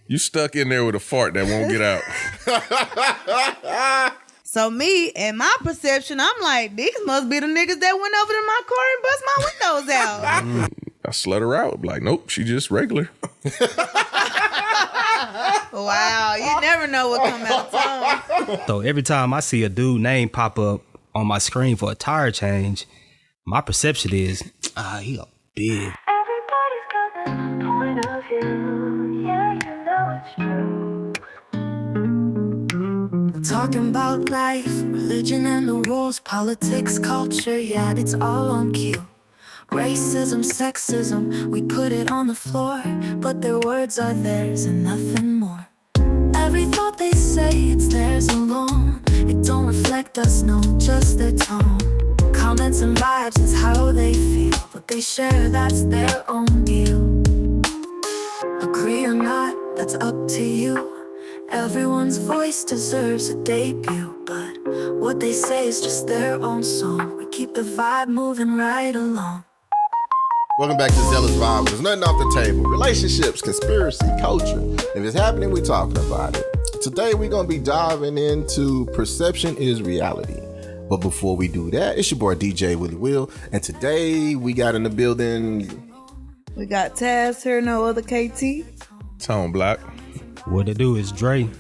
You stuck in there with a fart that won't get out. So me and my perception, I'm like, these must be the niggas that went over to my car and bust my windows out. I slut her out. Like, nope, she just regular. Wow, you never know what come out of tongue. So every time I see a dude name pop up on my screen for a tire change, my perception is, he a big. Everybody's got their point of view. Yeah, you know it's true. Talking about life, religion and the rules, politics, culture, yeah, it's all on cue. Racism, sexism, we put it on the floor, but their words are theirs and nothing more. Every thought they say, it's theirs alone. It don't reflect us, no, just their tone. Comments and vibes is how they feel. What they share, that's their own deal. Agree or not, that's up to you. Everyone's voice deserves a debut, but what they say is just their own song. We keep the vibe moving right along. Welcome back to Zealous Vibe. There's nothing off the table. Relationships, conspiracy, culture. If it's happening, we're talking about it. Today, we're going to be diving into Perception is Reality. But before we do that, it's your boy DJ Willie Will. And today, we got in the building. We got Taz here, no other KT. Tone Black. What it do is Dre.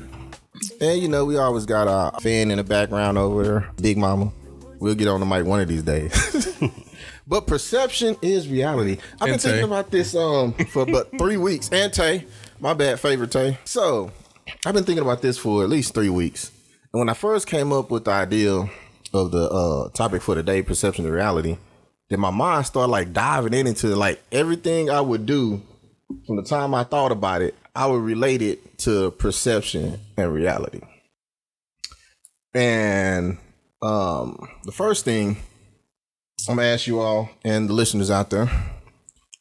And you know, we always got our fan in the background over there, Big Mama. We'll get on the mic one of these days. But perception is reality. I've been thinking about this for about 3 weeks. And Tay, my bad, favorite Tay. So I've been thinking about this for at least 3 weeks. And when I first came up with the idea of the topic for today, perception of reality, then my mind started like diving into like everything I would do from the time I thought about it, I would relate it to perception and reality. And the first thing I'm gonna ask you all and the listeners out there,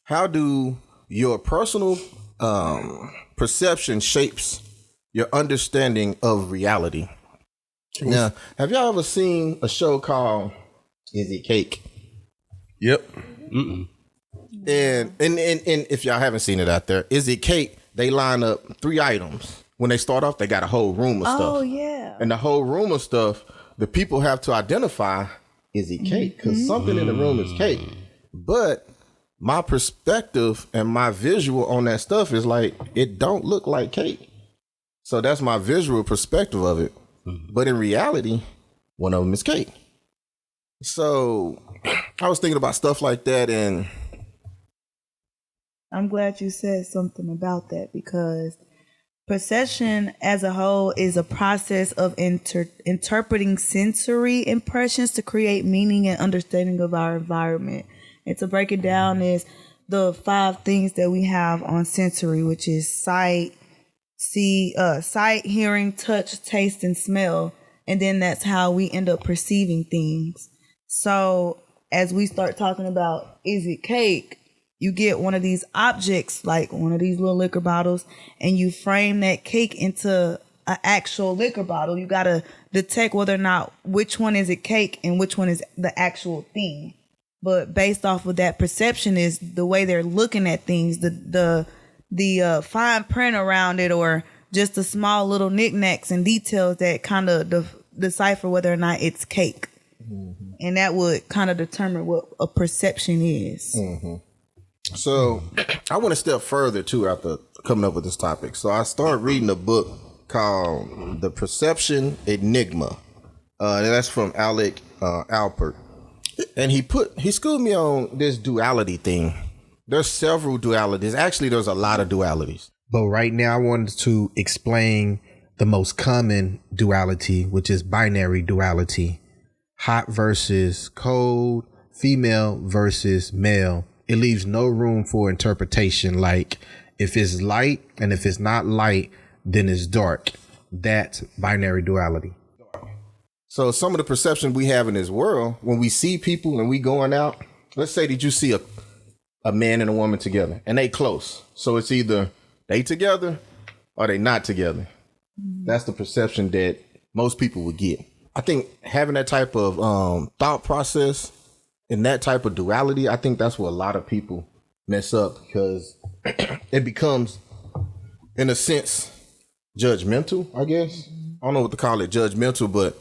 how do your personal perception shapes your understanding of reality? Now, have y'all ever seen a show called Is It Cake? Yep. Mm-mm. And if y'all haven't seen it out there, Is It Cake? They line up 3 items. When they start off, they got a whole room of stuff. Oh, yeah. And the whole room of stuff, the people have to identify, is it cake? Because something in the room is cake. But my perspective and my visual on that stuff is like, it don't look like cake. So that's my visual perspective of it. But in reality, one of them is cake. So I was thinking about stuff like that, and I'm glad you said something about that, because perception as a whole is a process of interpreting sensory impressions to create meaning and understanding of our environment. And to break it down is the 5 things that we have on sensory, which is sight, hearing, touch, taste, and smell. And then that's how we end up perceiving things. So as we start talking about, is it cake? You get one of these objects, like one of these little liquor bottles, and you frame that cake into an actual liquor bottle. You got to detect whether or not which one is it cake and which one is the actual thing. But based off of that perception is the way they're looking at things, the fine print around it, or just the small little knickknacks and details that kind of decipher whether or not it's cake. Mm-hmm. And that would kind of determine what a perception is. Mm-hmm. So I went a step further too after coming up with this topic. So I started reading a book called The Perception Enigma. And that's from Alec Alpert. And he schooled me on this duality thing. There's several dualities. Actually, there's a lot of dualities. But right now I wanted to explain the most common duality, which is binary duality. Hot versus cold, female versus male. It leaves no room for interpretation. Like if it's light and if it's not light, then it's dark. That's binary duality. So some of the perception we have in this world, when we see people and we going out, let's say that you see a man and a woman together and they close. So it's either they together or they not together. That's the perception that most people would get. I think having that type of thought process and that type of duality, I think that's where a lot of people mess up, because it becomes in a sense, judgmental, I guess. I don't know what to call it, judgmental, but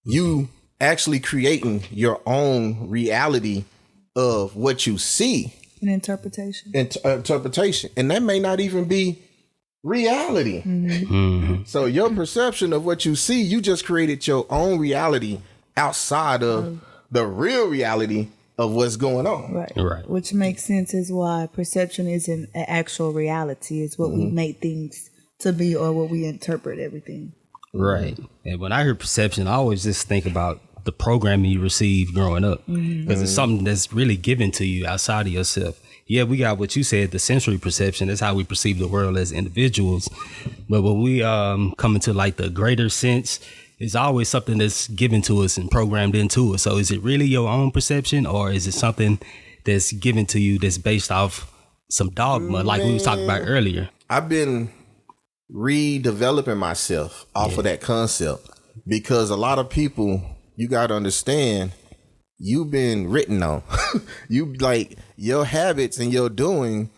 you actually creating your own reality of what you see. An interpretation. Interpretation. And that may not even be reality. So your perception of what you see, you just created your own reality outside of the real reality of what's going on. Right. Which makes sense is why perception isn't an actual reality. It's what we make things to be or what we interpret everything. Right. And when I hear perception, I always just think about the programming you received growing up, because it's something that's really given to you outside of yourself. Yeah, we got what you said, the sensory perception. That's how we perceive the world as individuals. But when we come into like the greater sense, it's always something that's given to us and programmed into us. So is it really your own perception, or is it something that's given to you that's based off some dogma, like we was talking about earlier? I've been redeveloping myself off of that concept, because a lot of people, you got to understand, you've been written on. You like your habits and your doing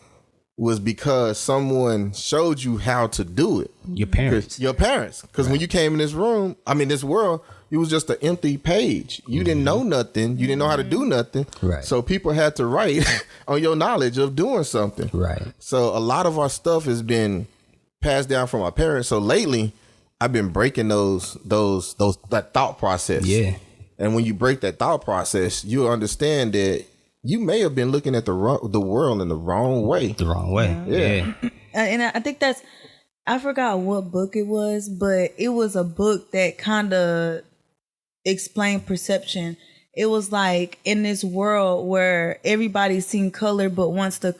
was because someone showed you how to do it. Your parents. Your parents. Because when you came in this room, this world, it was just an empty page. You didn't know nothing. You didn't know how to do nothing. Right. So people had to write on your knowledge of doing something. Right. So a lot of our stuff has been passed down from our parents. So lately, I've been breaking that thought process. Yeah. And when you break that thought process, you'll understand that you may have been looking at the world in the wrong way. The wrong way. Yeah. And I think I forgot what book it was, but it was a book that kind of explained perception. It was like in this world where everybody's seen color, but once the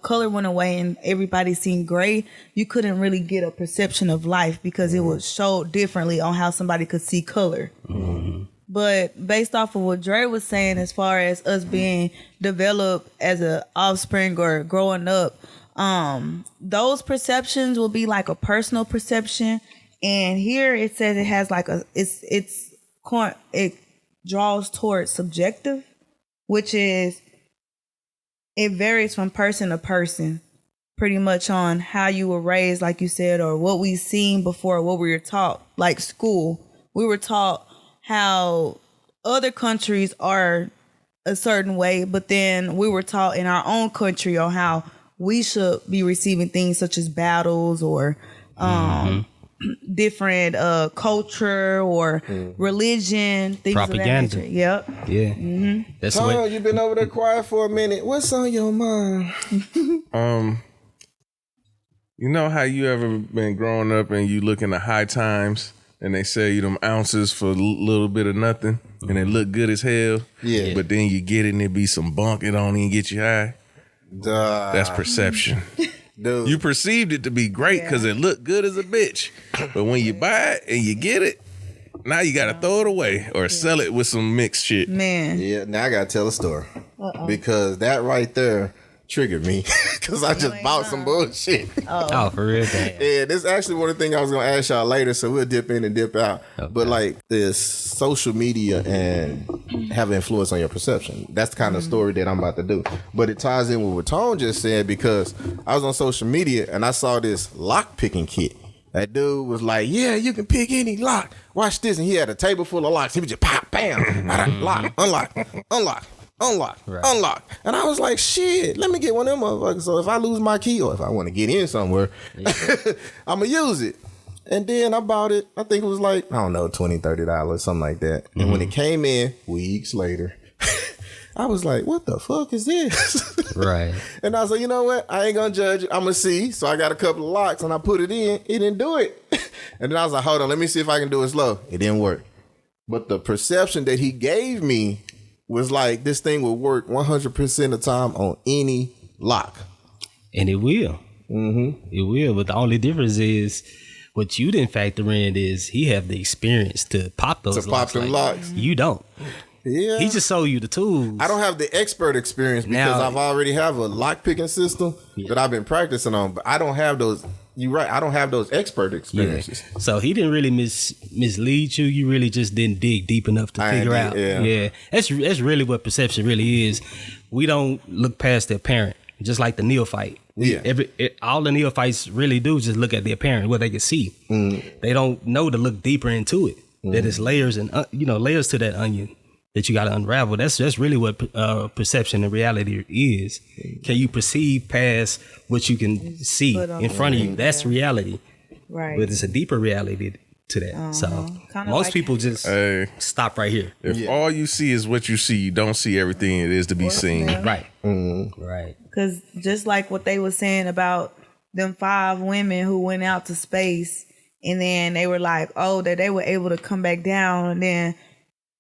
color went away and everybody's seen gray, you couldn't really get a perception of life because it was showed differently on how somebody could see color. But based off of what Dre was saying, as far as us being developed as a offspring or growing up, those perceptions will be like a personal perception. And here it says it has like it draws towards subjective, which is it varies from person to person, pretty much on how you were raised, like you said, or what we've seen before, what we were taught. Like school, we were taught how other countries are a certain way, but then we were taught in our own country on how we should be receiving things such as battles or different culture or religion, things Propaganda. of that nature. Yep. Yeah. That's Tom, what you've been over there quiet for a minute. What's on your mind? You know how you ever been growing up and you look in the high times and they sell you them ounces for a little bit of nothing and it look good as hell. Yeah. But then you get it and it be some bunk, it don't even get you high. That's perception. Dude. You perceived it to be great because it looked good as a bitch. But when you buy it and you get it, now you got to throw it away or sell it with some mixed shit. Man. Yeah, now I got to tell a story. Because that right there triggered me because I just bought some bullshit. Oh, for real? Damn. Yeah, this is actually one of the things I was going to ask y'all later, so we'll dip in and dip out. Okay. But like this social media and have influence on your perception. That's the kind of story that I'm about to do. But it ties in with what Tone just said because I was on social media and I saw this lock picking kit. That dude was like, yeah, you can pick any lock. Watch this. And he had a table full of locks. He was just pop, bam, lock, unlock, unlock. Unlock, unlock. And I was like, shit, let me get one of them motherfuckers. So if I lose my key or if I want to get in somewhere, I'm going to use it. And then I bought it. I think it was like, I don't know, $20, $30, something like that. And when it came in weeks later, I was like, what the fuck is this? Right. And I was like, you know what? I ain't going to judge it. I'm going to see. So I got a couple of locks and I put it in. It didn't do it. And then I was like, hold on, let me see if I can do it slow. It didn't work. But the perception that he gave me was like this thing will work 100% of the time on any lock. And it will. It will. But the only difference is what you didn't factor in is he have the experience to pop those locks. Locks. You don't. Yeah. He just sold you the tools. I don't have the expert experience because Now- I've already have a lock picking system that I've been practicing on, but I don't have those. You're right. I don't have those expert experiences. So he didn't really mislead you. You really just didn't dig deep enough to figure out. yeah. That's really what perception really is. We don't look past their parent, just like the neophyte. All the neophytes really do is just look at the apparent, what they can see. They don't know to look deeper into it. That it's layers and layers to that onion that you got to unravel. That's really what perception and reality is. Can you perceive past what you can see in front of you? That's reality. Right. But it's a deeper reality to that. So most people just stop right here. If all you see is what you see, you don't see everything it is to be seen. Right. Right. Because just like what they were saying about them 5 women who went out to space, and then they were like, oh, that they were able to come back down, and then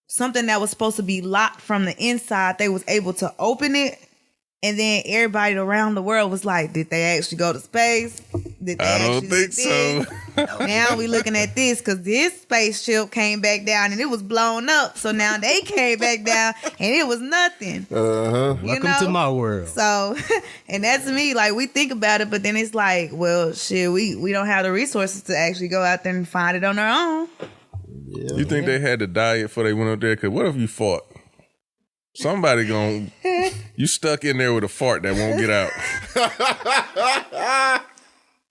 something that was supposed to be locked from the inside, they was able to open it. And then everybody around the world was like, did they actually go to space? Did they I don't think so. Now we looking at this because this spaceship came back down and it was blown up. So now they came back down and it was nothing. Welcome to my world. So, and that's me. Like, we think about it, but then it's like, well, shit, we don't have the resources to actually go out there and find it on our own. Yeah. You think they had to diet before they went up there? Because what if you fought? Somebody you stuck in there with a fart that won't get out.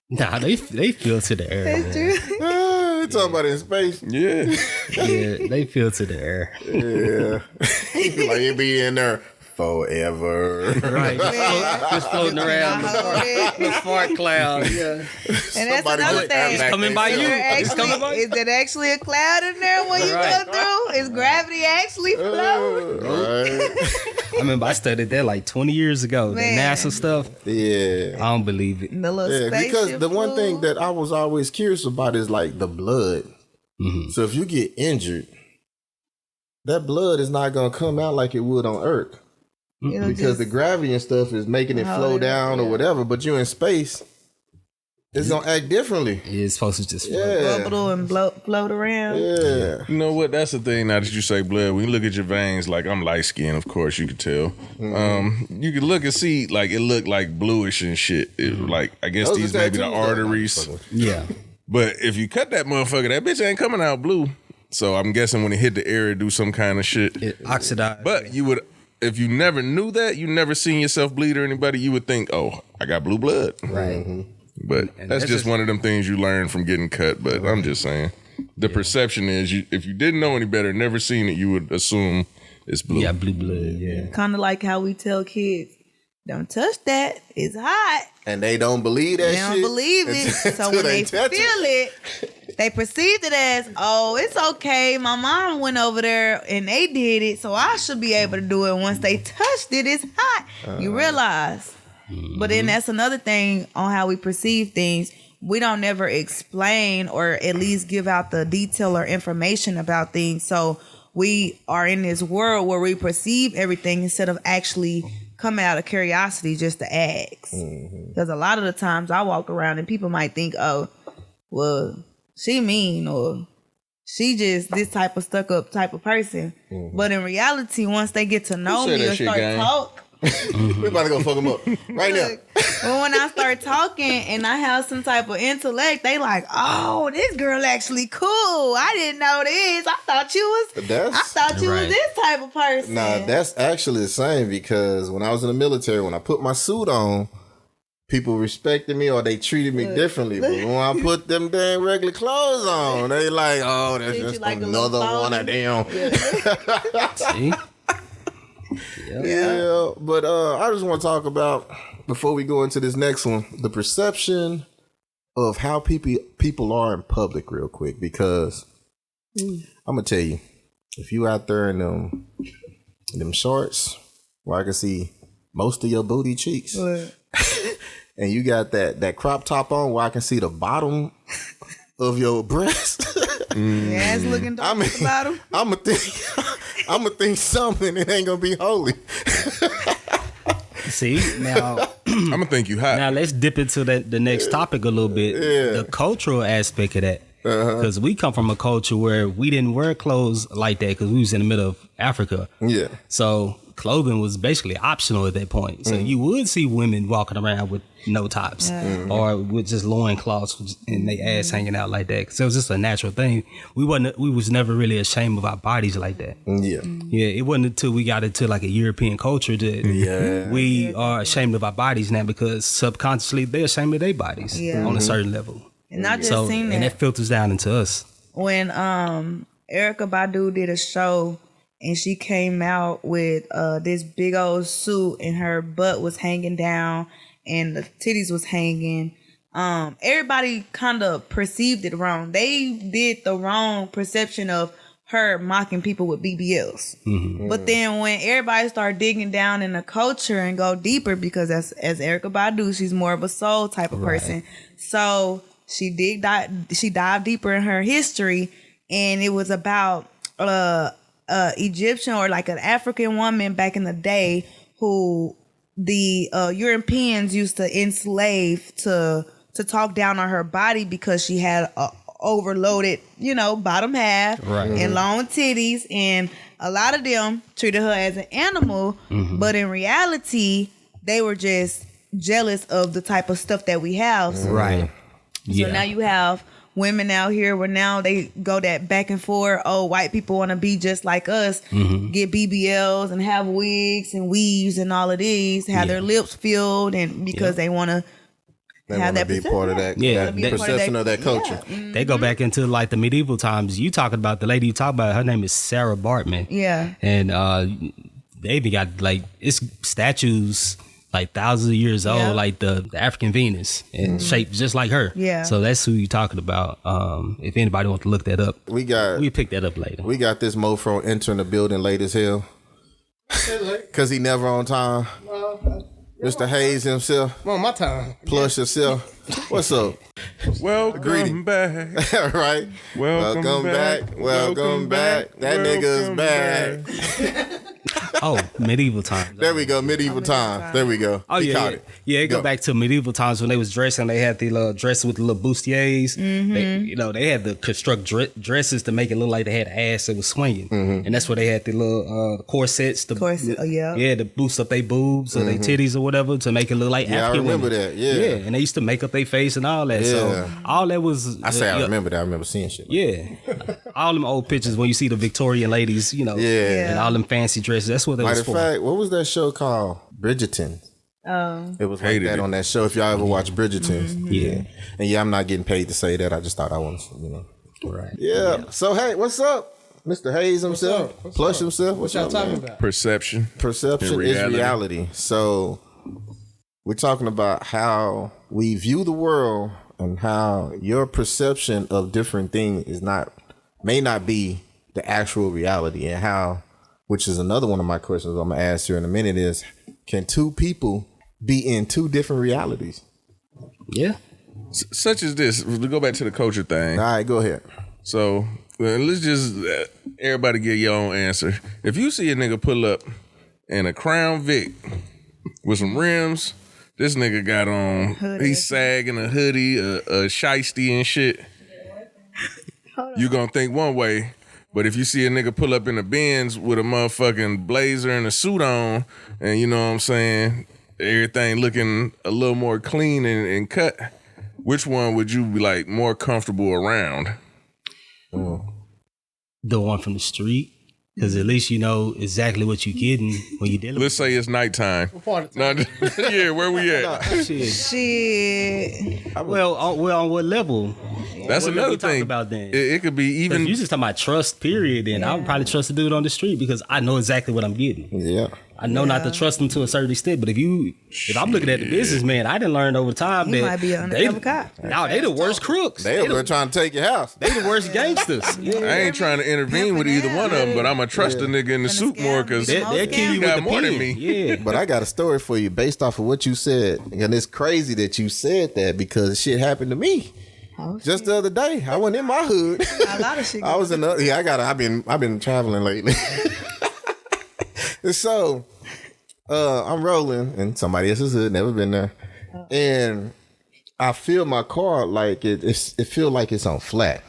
Nah, they filter the air. That's true. You talking about in space? Yeah. Yeah, they filter the air. Yeah. Like it be in there forever. Right. Just floating around the fart cloud. Yeah. And that's another thing. It's coming by you. It's coming by you. Is it actually a cloud in there when you go through? Is gravity actually flow? Right. I remember I studied that like 20 years ago. Man. The NASA stuff. Yeah. I don't believe it. The little spaceship because the one flew. thing that I was always curious about is like the blood. So if you get injured, that blood is not going to come out like it would on Earth. It'll Because just- the gravity and stuff is making it flow down or whatever, but you're in space, it's gonna act differently. It's supposed to just float. bubble and float around. Yeah. You know what? That's the thing. Now that you say blood, when you look at your veins, like I'm light skinned, of course you can tell. You can look and see, like it looked like bluish and shit. It was like I guess Those these are maybe the tattoos, though. arteries. Yeah. But if you cut that motherfucker, that bitch ain't coming out blue. So I'm guessing when it hit the air, it do some kind of shit. It oxidized. But you would, if you never knew that, you never seen yourself bleed or anybody, you would think, oh, I got blue blood. Right. But that's just one of them things you learn from getting cut. But I'm just saying, the perception is, if you didn't know any better, never seen it, you would assume it's blue. Yeah, blue blood. Yeah. Kind of like how we tell kids, don't touch that. It's hot. And they don't believe that They shit. don't believe it. So when they feel touch it, they perceive it as, oh, it's okay. My mom went over there and they did it, so I should be able to do it. Once they touched it, it's hot. You realize. But then that's another thing on how we perceive things. We don't never explain or at least give out the detail or information about things. So we are in this world where we perceive everything instead of actually coming out of curiosity just to ask. Because a lot of the times I walk around and people might think, oh, well, she mean or she just this type of stuck up type of person. But in reality, once they get to know said me that or shit, start gang? talk, We about to go fuck them up right now. well, when I start talking and I have some type of intellect, they like, oh, this girl actually cool. I didn't know this. I thought you was Right. this type of person. Nah, that's actually the same because when I was in the military, when I put my suit on, people respected me or they treated me differently. But when I put them damn regular clothes on, they like, oh, that's Treat you just like a another little one of them. See? Yeah, but I just want to talk about, before we go into this next one, the perception of how people are in public real quick, because I'm going to tell you, if you out there in them shorts where I can see most of your booty cheeks, and you got that crop top on where I can see the bottom of your breast, Yeah, it's looking dark at the bottom. I'm gonna think something. It ain't gonna be holy. See, now I'm gonna think you hot. now let's dip into the next topic a little bit. Yeah. The cultural aspect of that. because we come from a culture where we didn't wear clothes like that because we was in the middle of Africa. Yeah. So clothing was basically optional at that point. So you would see women walking around with no tops or with just loincloths and their ass hanging out like that. So it was just a natural thing. We was never really ashamed of our bodies like that. Yeah. Yeah, it wasn't until we got into like a European culture that we are ashamed of our bodies now because subconsciously they're ashamed of their bodies on a certain level. And not just seeing that. And that filters down into us. When Erykah Badu did a show and she came out with this big old suit and her butt was hanging down and the titties was hanging, everybody kind of perceived it wrong. They did the wrong perception of her mocking people with BBLs. But then when everybody started digging down in the culture and go deeper, because as Erykah Badu, she's more of a soul type of person. So she dived deeper in her history, and it was about Egyptian or like an African woman back in the day who the Europeans used to enslave to talk down on her body because she had a overloaded, bottom half and long titties, and a lot of them treated her as an animal, but in reality, they were just jealous of the type of stuff that we have. So, so now you have women out here where now they go that back and forth. Oh, white people want to be just like us, get BBLs and have wigs and weaves and all of these, have their lips filled, and because they want to. They want to be part of that, perception of that culture. They go back into like the medieval times. You talking about the lady you talk about, her name is Sarah Bartman. Yeah. And they even got like, it's statues like thousands of years old, like the African Venus and shaped just like her. Yeah. So that's who you talking about. If anybody wants to look that up, we pick that up later. We got this mofo entering the building late as hell. Cause he never on time. Mr. Hayes himself. On my time. Plus yourself. What's up? Welcome back. Right? Welcome back. Welcome back. That nigga's back. Oh, medieval times. There we go. Medieval times. There we go. Oh, yeah. It go back to medieval times when they was dressing. They had the little dresses with the little bustiers. They had to construct dresses to make it look like they had ass that was swinging. And that's where they had the little corsets. To boost up their boobs or their titties or whatever to make it look like African I remember women. that. Yeah. And they used to make up their face and all that. So all that was... I remember that. I remember seeing shit. All them old pictures when you see the Victorian ladies, and all them fancy dresses. That's what they was for. Matter of fact, what was that show called? Bridgerton. Oh. It was like that on that show. If y'all ever watch Bridgerton. Yeah. And I'm not getting paid to say that. I just thought I wanted to, Right. Yeah. So, hey, what's up? Mr. Hayes himself. Plus himself. What y'all talking about? Perception. Perception is reality. So, we're talking about how we view the world and how your perception of different things may not be the actual reality, and how, which is another one of my questions I'm gonna ask here in a minute, is can two people be in two different realities? Yeah. Such as this. To go back to the culture thing. All right, go ahead. So let's just everybody get your own answer. If you see a nigga pull up in a Crown Vic with some rims, this nigga got on, he's sagging a hoodie, a shiesty and shit, you gonna think one way. But if you see a nigga pull up in a Benz with a motherfucking blazer and a suit on, and you know what I'm saying, everything looking a little more clean and cut, which one would you be like more comfortable around? The one from the street. Because at least you know exactly what you're getting when you're dealing Let's say it's nighttime. Yeah, where we at? Shit. Well, on what level? That's what another we talking thing. About then? It could be even. If you just talking about trust, period, then I would probably trust the dude on the street because I know exactly what I'm getting. Yeah. I know not to trust them to a certain extent, but if I'm looking at the businessman, I didn't learn over time that might be an undercover cop. No, they the worst crooks. They were trying to take your house. They the worst gangsters. I ain't trying to intervene with either one of them, but I'm gonna trust the nigga in the suit more because they'll kill you got with the more pen. than me. Yeah. But I got a story for you based off of what you said, and it's crazy that you said that because shit happened to me. Just the other day, I wasn't in my hood. A lot of shit. I was in. I've been traveling lately. So, I'm rolling in somebody else's hood. Never been there, and I feel my car like it feel like it's on flat.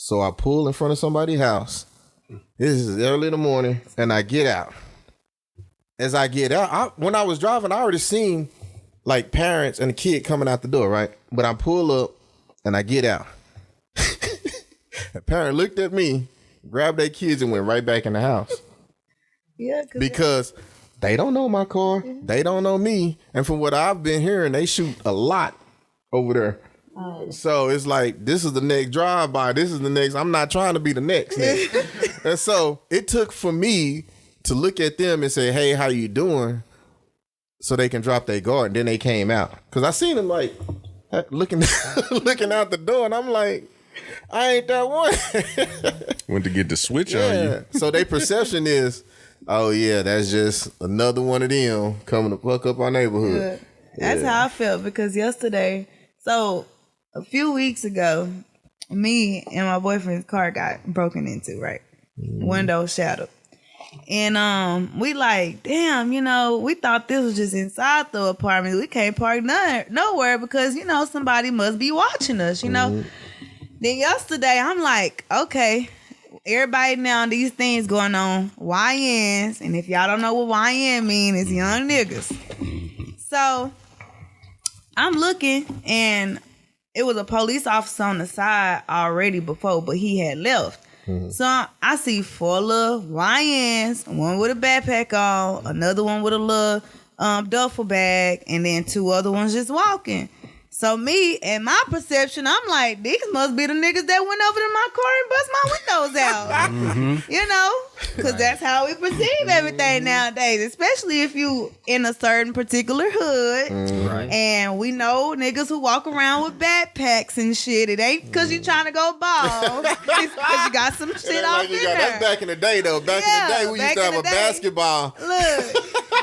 So I pull in front of somebody's house. This is early in the morning, and I get out. As I get out, when I was driving, I already seen like parents and a kid coming out the door, right? But I pull up and I get out. A parent looked at me, grabbed their kids, and went right back in the house. Yeah, because they don't know my car. They don't know me. And from what I've been hearing, they shoot a lot over there. So it's like, this is the next drive-by. This is the next. I'm not trying to be the next. And so it took for me to look at them and say, hey, how you doing? So they can drop their guard. And then they came out. Because I seen them like looking looking out the door. And I'm like, I ain't that one. Went to get the switch on you. So their perception is, oh yeah, that's just another one of them coming to fuck up our neighborhood. That's how I felt because yesterday, so a few weeks ago, me and my boyfriend's car got broken into, right? Window shattered. And we like, damn, we thought this was just inside the apartment. We can't park nowhere because, somebody must be watching us, Then yesterday, I'm like, okay, everybody now, these things going on, YNs, and if y'all don't know what YN mean, it's young niggas. So I'm looking, and it was a police officer on the side already before, but he had left. So I see 4 little YNs, one with a backpack on, another one with a little duffel bag, and then 2 other ones just walking. So me, and my perception, I'm like, these must be the niggas that went over to my car and bust my windows out. Because that's how we perceive everything nowadays, especially if you in a certain particular hood. Right. And we know niggas who walk around with backpacks and shit. It ain't because you trying to go ball. It's because you got some shit off in there. That's back in the day, though. Back in the day, we used to have a basketball. Look.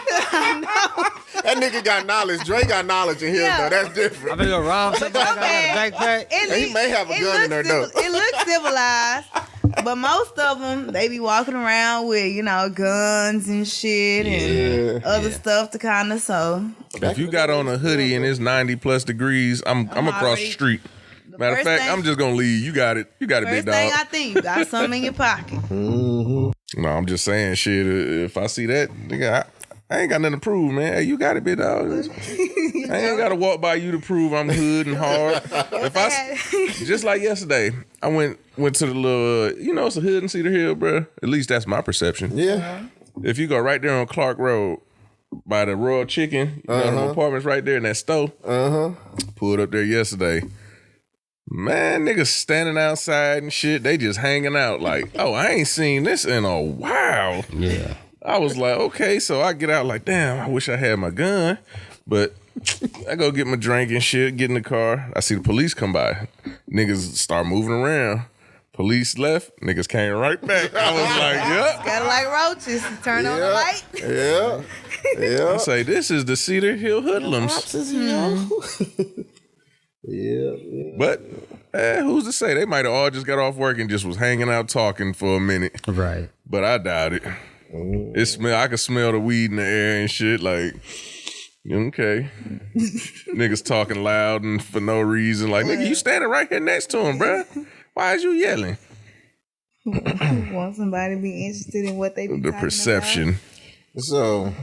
I know. That nigga got knowledge. Dre got knowledge in here, though. That's different. I'm gonna go rob somebody. I got a backpack. He may have a gun in there, though. It looks civilized. But most of them, they be walking around with, guns and shit and other stuff to kind of so. If you got on a hoodie and it's 90 plus degrees, I'm across the street. Matter of fact, I'm just gonna leave. You got it. You got it, big dog. First thing I think, you got something in your pocket. No, I'm just saying, shit. If I see that, nigga, I ain't got nothing to prove, man. Hey, you got it, big dog. I ain't gotta walk by you to prove I'm hood and hard. Just like yesterday, I went to the little, it's a hood in Cedar Hill, bro. At least that's my perception. Yeah. If you go right there on Clark Road by the Royal Chicken, the apartments right there in that store. Pulled up there yesterday. Man, niggas standing outside and shit. They just hanging out like, oh, I ain't seen this in a while. Yeah. I was like, okay, so I get out like, damn, I wish I had my gun. But I go get my drink and shit, get in the car. I see the police come by. Niggas start moving around. Police left. Niggas came right back. I was like, yep. Gotta like roaches. Turn on the light. Yeah. I say, this is the Cedar Hill hoodlums. But who's to say? They might have all just got off work and just was hanging out talking for a minute. Right. But I doubt it. I could smell the weed in the air and shit. Like, okay, niggas talking loud and for no reason. Like, nigga, you standing right here next to him, bruh. Why is you yelling? Want somebody to be interested in what they be The perception. about? So,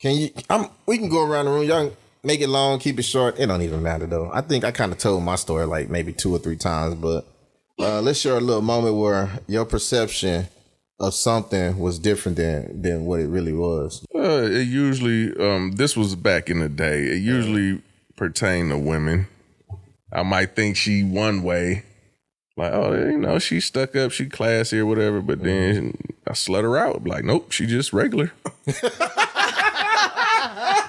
we can go around the room. Y'all make it long, keep it short. It don't even matter though. I think I kind of told my story like maybe 2 or 3 times, but let's share a little moment where your perception of something was different than what it really was. It usually, this was back in the day. It usually pertained to women. I might think she one way, like, oh, she stuck up, she classy or whatever. But then I slut her out, like, nope, she just regular.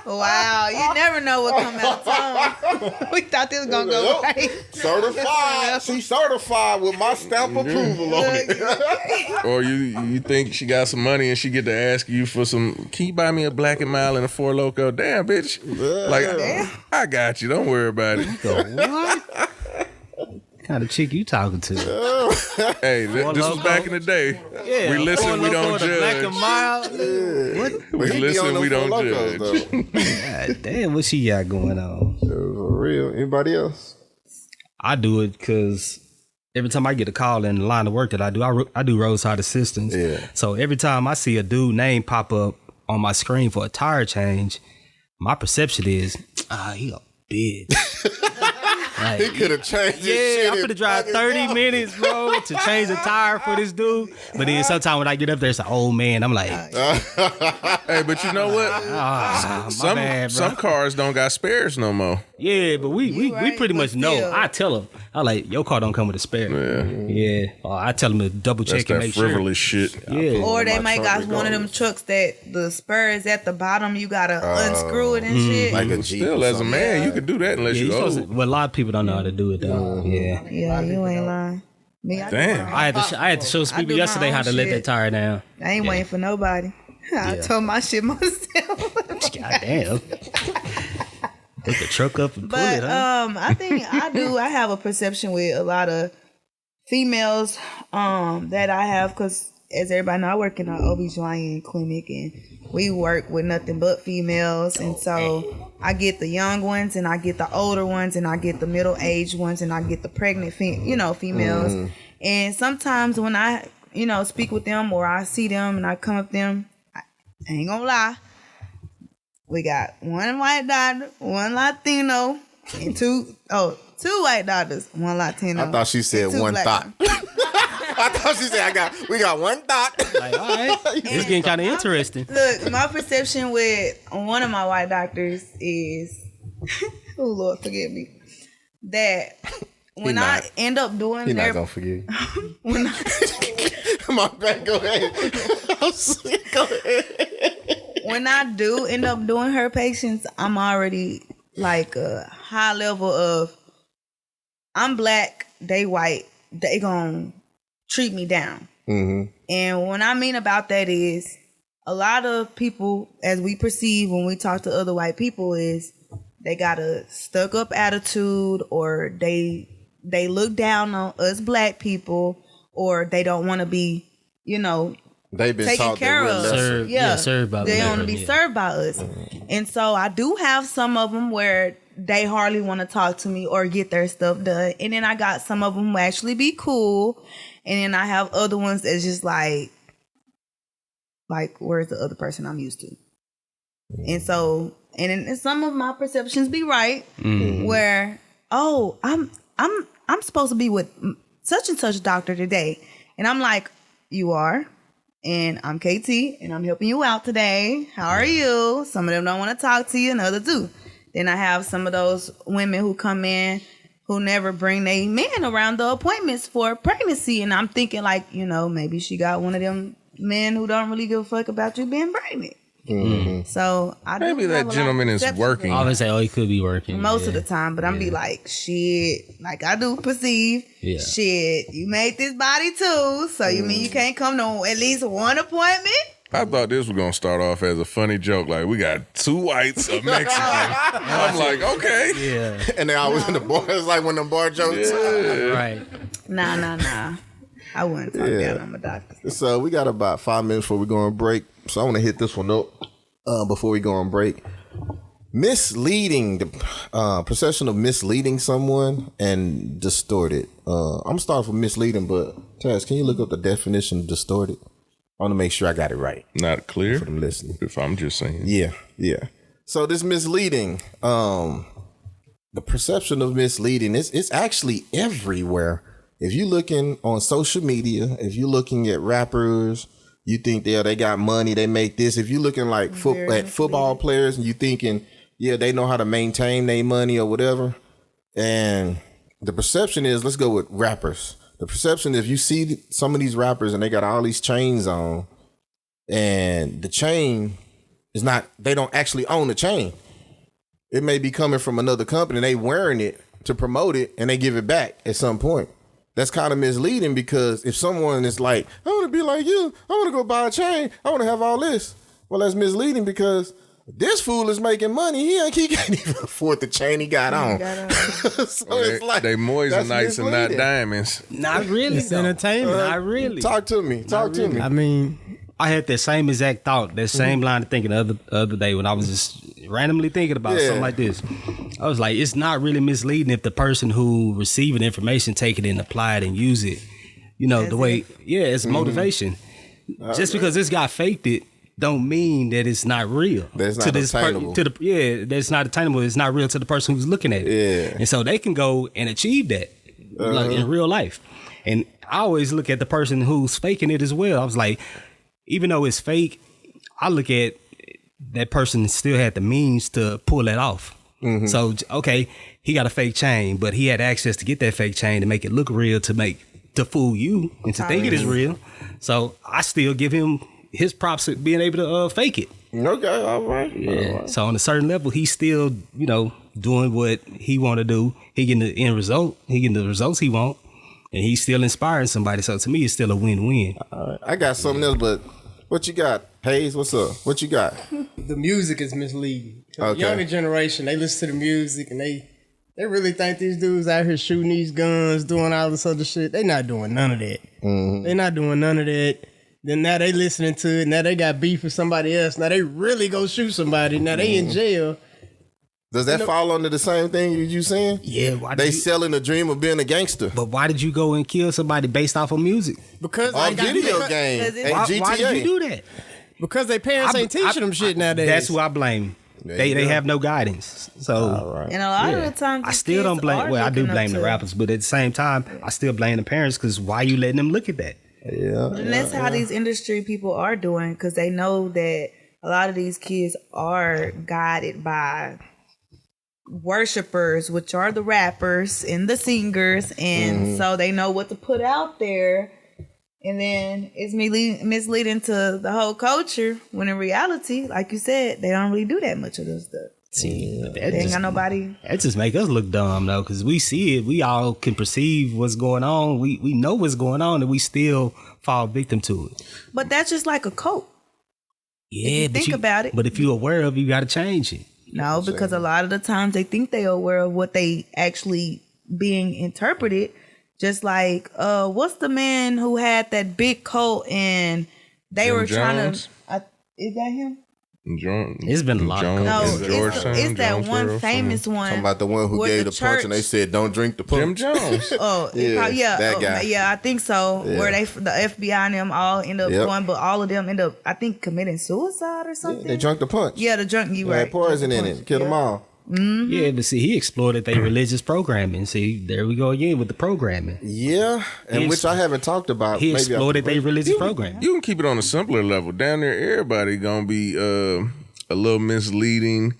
Wow, you never know what come out of tongue. We thought this was gonna go right. Certified. She's certified with my stamp approval on it. Or you think she got some money and she get to ask you for some, can you buy me a Black and Mild and a Four Loko? Damn, bitch. Like, I got you. Don't worry about it. What? Kind of chick you talking to? Hey, this was back in the day. Yeah, we listen, we don't judge. Black and Mild. What? We listen, we don't judge. God damn, what she got going on? For real. Anybody else? I do it because every time I get a call in the line of work that I do roadside assistance. Yeah. So every time I see a dude name pop up on my screen for a tire change, my perception is, he a bitch. Like, He could have changed his shit. I'm finna drive 30 minutes, bro, to change a tire for this dude. But then sometimes when I get up there, it's an old man. I'm like, Hey, but you know what? my bad, bro. Some cars don't got spares no more. Yeah, but we right, pretty but much know. still. I tell them, I like, your car don't come with a spare. Yeah. I tell them to double That's check and that make sure. frivolous shit. Yeah. Or they my might truck got one of them trucks that the spur is at the bottom. You gotta unscrew it and shit. Like a Jeep. Still, or as a something. man, you could do that unless Yeah, you you supposed to, old. well, a lot of people don't know how to do it though. Yeah. Yeah, you ain't lying. Me, I do Damn. my I had to show I Speedy do my yesterday own how to let shit. that tire down. I ain't waiting for nobody. I told my shit myself. God damn. Pick the truck up and pull But it, huh? I think I have a perception with a lot of females that I have, because as everybody know, I work in an OBGYN clinic and we work with nothing but females, and so I get the young ones and I get the older ones and I get the middle-aged ones and I get the pregnant females. And sometimes when I speak with them or I see them and I come up to them, I ain't gonna lie, we got one white doctor, one Latino, and two white doctors, one Latino. I thought she said and two one black thought. I thought she said we got one thought. Like, all right. It's getting kind of interesting. Look, my perception with one of my white doctors is, oh Lord, forgive me, that when I not. end up doing He's not their, gonna forget. when I, My bad. Go ahead. Go ahead. when I do end up doing her patients, I'm already like a high level of, I'm black, they white, they gonna treat me down. And what I mean about that is, a lot of people, as we perceive when we talk to other white people, is they got a stuck up attitude, or they look down on us black people, or they don't want to be, They've been taken taught care that we're of. lesser. Served by They them. want to be served by us. And so I do have some of them where they hardly want to talk to me or get their stuff done. And then I got some of them who actually be cool. And then I have other ones that's just like, where's the other person I'm used to? And so, and then some of my perceptions be right, where, oh, I'm supposed to be with such and such doctor today. And I'm like, you are? And I'm KT, and I'm helping you out today. How are you? Some of them don't want to talk to you, and others do. Then I have some of those women who come in who never bring their men around the appointments for pregnancy. And I'm thinking like, maybe she got one of them men who don't really give a fuck about you being pregnant. So I do Maybe have a that lot of gentleman is perceptions working. I always say, he could be working. most of the time, but I'm be like, shit, like I do perceive, Yeah. shit, you made this body too, so you mean you can't come to at least one appointment? I thought this was gonna start off as a funny joke. Like, we got two whites, a Mexican. I'm like, okay. Yeah. And then I was in the bar. It's like when the bar jokes. Right. Nah. I wouldn't talk down on my doctor. So we got about 5 minutes before we go on break. So I want to hit this one up before we go on break. Misleading, the perception of misleading someone and distorted. I'm starting from misleading, but Taz, can you look up the definition of distorted? I want to make sure I got it right Not clear. for them listening. If I'm just saying. Yeah. So this misleading, the perception of misleading, it's actually everywhere. If you're looking on social media, if you're looking at rappers, you think they got money, they make this. If you're looking like at football players and you thinking, they know how to maintain their money or whatever. And the perception is, let's go with rappers. The perception, if you see some of these rappers and they got all these chains on, and the chain is not, they don't actually own the chain. It may be coming from another company, they wearing it to promote it, and they give it back at some point. That's kind of misleading, because if someone is like, I want to be like you, I want to go buy a chain, I want to have all this. Well, that's misleading, because this fool is making money. He can't even afford the chain he got on. So it's like, they moisenites that's and not misleading. diamonds. Not really. It's entertainment. Not really. Talk to me. I mean, I had that same exact thought, that same line of thinking the other day when I was just randomly thinking about something like this. I was like, it's not really misleading if the person who receiving the information take it and apply it and use it. You know, the way, it's motivation. Just because this guy faked it, don't mean that it's not real. That's not attainable. That's not attainable. It's not real to the person who's looking at it. Yeah. And so they can go and achieve that like in real life. And I always look at the person who's faking it as well. I was like, even though it's fake, I look at that person still had the means to pull that off. So, okay, he got a fake chain, but he had access to get that fake chain to make it look real, to fool you and to think it is real. So I still give him his props at being able to fake it. Okay, all right. Yeah. So on a certain level, he's still, doing what he want to do. He getting the end result. He getting the results he want. And he's still inspiring somebody. So to me, it's still a win-win. All right. I got something else, but what you got? Hayes, what's up? What you got? The music is misleading. Okay. The younger generation, they listen to the music and they really think these dudes out here shooting these guns, doing all this other shit. They not doing none of that. They not doing none of that. Then now they listening to it. Now they got beef with somebody else. Now they really go shoot somebody. Now they in jail. Does that fall under the same thing you saying? Yeah. They selling the dream of being a gangster. But why did you go and kill somebody based off of music? Because On video games and GTA. Why did you do that? Because their parents ain't teaching them shit nowadays. That's who I blame. They have no guidance. So And a lot of the times, I still don't blame. Well, I do blame the rappers, but at the same time, I still blame the parents because why you letting them look at that? And that's how these industry people are doing, because they know that a lot of these kids are guided by worshipers, which are the rappers and the singers, and so they know what to put out there. And then it's misleading to the whole culture, when in reality, like you said, they don't really do that much of this stuff. See, They ain't got nobody. That just make us look dumb though, because we see it. We all can perceive what's going on. We know what's going on, and we still fall victim to it. But that's just like a cult. Yeah, think about it. But if you're aware of it, you got to change it. No, because a lot of the times they think they are aware of what they actually being interpreted. Just like, what's the man who had that big coat and they Jim were trying Jones? to? Is that him? It's been a lot. No, Georgetown, it's that Jones one Riddle, famous one. Talking about the one who with gave the punch and they said, "Don't drink the punch." Jim Jones. Oh, Yeah, that guy. Yeah, I think so. Yeah. Where the FBI and them all end up going, but all of them end up, I think, committing suicide or something. They drunk the punch. Yeah, the drunk. You They right? had poison in it. Killed them all. Yeah, but see, he exploited their religious programming. See, there we go again with the programming. Yeah, and which I haven't talked about. He Maybe exploited their religious programming. You can keep it on a simpler level. Down there, everybody gonna be a little misleading.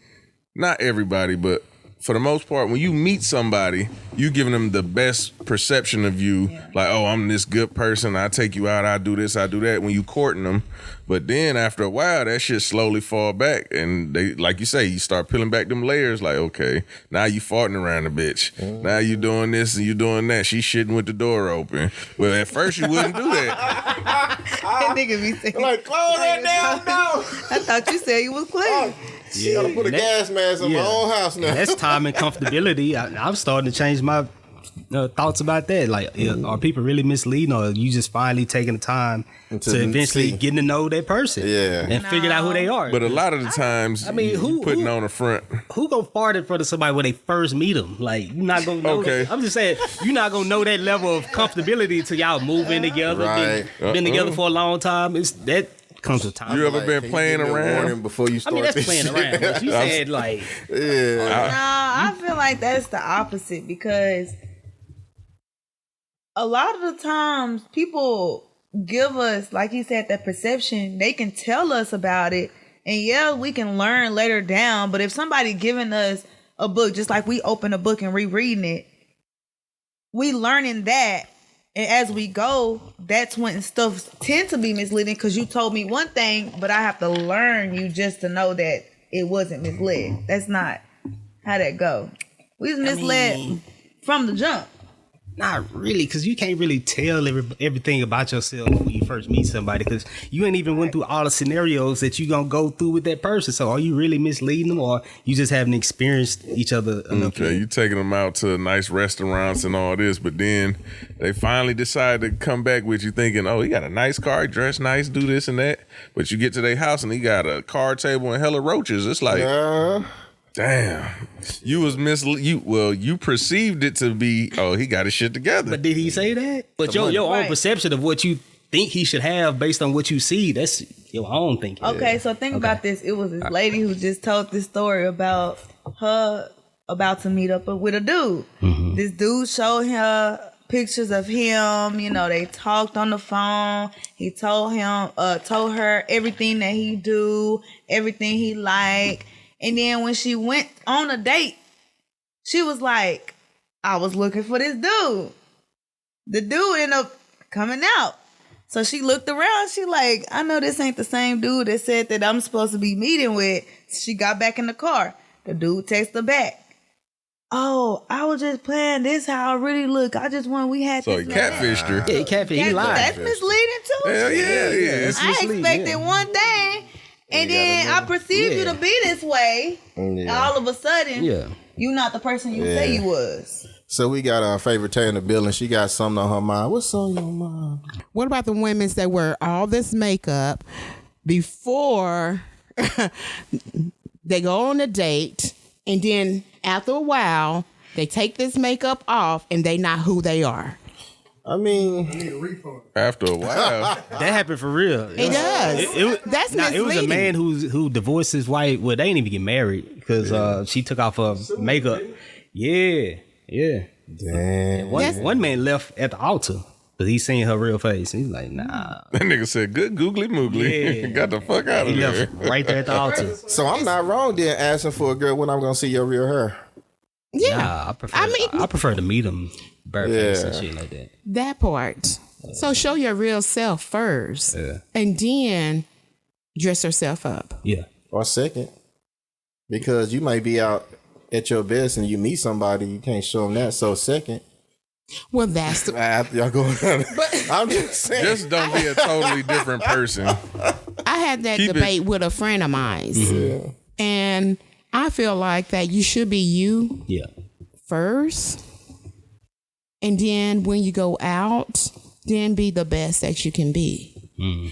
Not everybody, but for the most part, when you meet somebody, you giving them the best perception of you. Like, oh, I'm this good person. I take you out. I do this. I do that. When you courting them, but then after a while, that shit slowly fall back, and they, like you say, you start peeling back them layers. Like, okay, now you farting around the bitch. Now you doing this and you doing that. She shitting with the door open. Well, at first you wouldn't do that. That nigga be saying, Like, close that damn door. I thought you said you was clean. You gotta put a gas mask on my own house now. And that's time and comfortability. I'm starting to change my thoughts about that. Like, are people really misleading, or are you just finally taking the time to eventually getting to know that person? Yeah. And figure out who they are? But a lot of the times, I mean, you putting on the front. Who go fart in front of somebody when they first meet them? Like, you're not gonna know. Okay. That. I'm just saying, you're not gonna know that level of comfortability till y'all moving together, Right. been together for a long time. It's that comes with time. You ever been Can playing give me a around? warning before you I start mean, that's this playing shit? around. But you said like, Yeah. I feel like that's the opposite, because a lot of the times people give us, like you said, that perception. They can tell us about it, and yeah, we can learn later down. But if somebody giving us a book, just like we open a book and rereading it, we learning that. And as we go, that's when stuff tend to be misleading, because you told me one thing, but I have to learn you just to know that it wasn't misled. That's not how that go. We was misled from the jump. Not really, because you can't really tell everything about yourself when you first meet somebody, because you ain't even went through all the scenarios that you gonna go through with that person. So are you really misleading them, or you just haven't experienced each other enough? Okay, you taking them out to nice restaurants and all this, but then they finally decide to come back with you thinking, oh, he got a nice car, dressed nice, do this and that. But you get to their house and he got a card table and hella roaches. It's like, damn, you was you perceived it to be, oh, he got his shit together. But did he say that? But your own perception of what you think he should have based on what you see, that's your own thinking. Okay, so think about this. It was this lady who just told this story about her about to meet up with a dude. Mm-hmm. This dude showed her pictures of him. You know, they talked on the phone. He told her everything that he do, everything he like. And then when she went on a date, she was like, I was looking for this dude. The dude ended up coming out. So she looked around. She like, I know this ain't the same dude that said that I'm supposed to be meeting with. She got back in the car. The dude texted her back. Oh, I was just playing this how I really look. I just want we had so this. So he catfished her. Yeah, he catfished. He lied. That's misleading too. Hell yeah. I expected one thing. And then I perceived you to be this way. And all of a sudden, you're not the person you say you was. So we got our favorite Tay in the building. She got something on her mind. What's on your mind? What about the women that wear all this makeup before they go on a date, and then after a while, they take this makeup off and they not who they are? I mean, after a while, that happened for real. It does. That's misleading. It was a man who divorced his wife. Well, they didn't even get married because she took off her makeup. Yeah. Damn. One man left at the altar because he seen her real face. He's like, nah. That nigga said, good googly moogly. Yeah. Got the fuck out of He there. left right there at the altar. So I'm not wrong then asking for a girl when I'm gonna see your real hair. Yeah. Nah, I prefer to meet him bareface and shit like that. That part. So show your real self first. Yeah. And then dress yourself up. Yeah. Or second. Because you might be out at your best and you meet somebody, you can't show them that. So second. Well, that's the... After y'all going on. I'm just saying. Just don't be a totally different person. I had that debate with a friend of mine. Mm-hmm. And I feel like that you should be you first. And then when you go out, then be the best that you can be.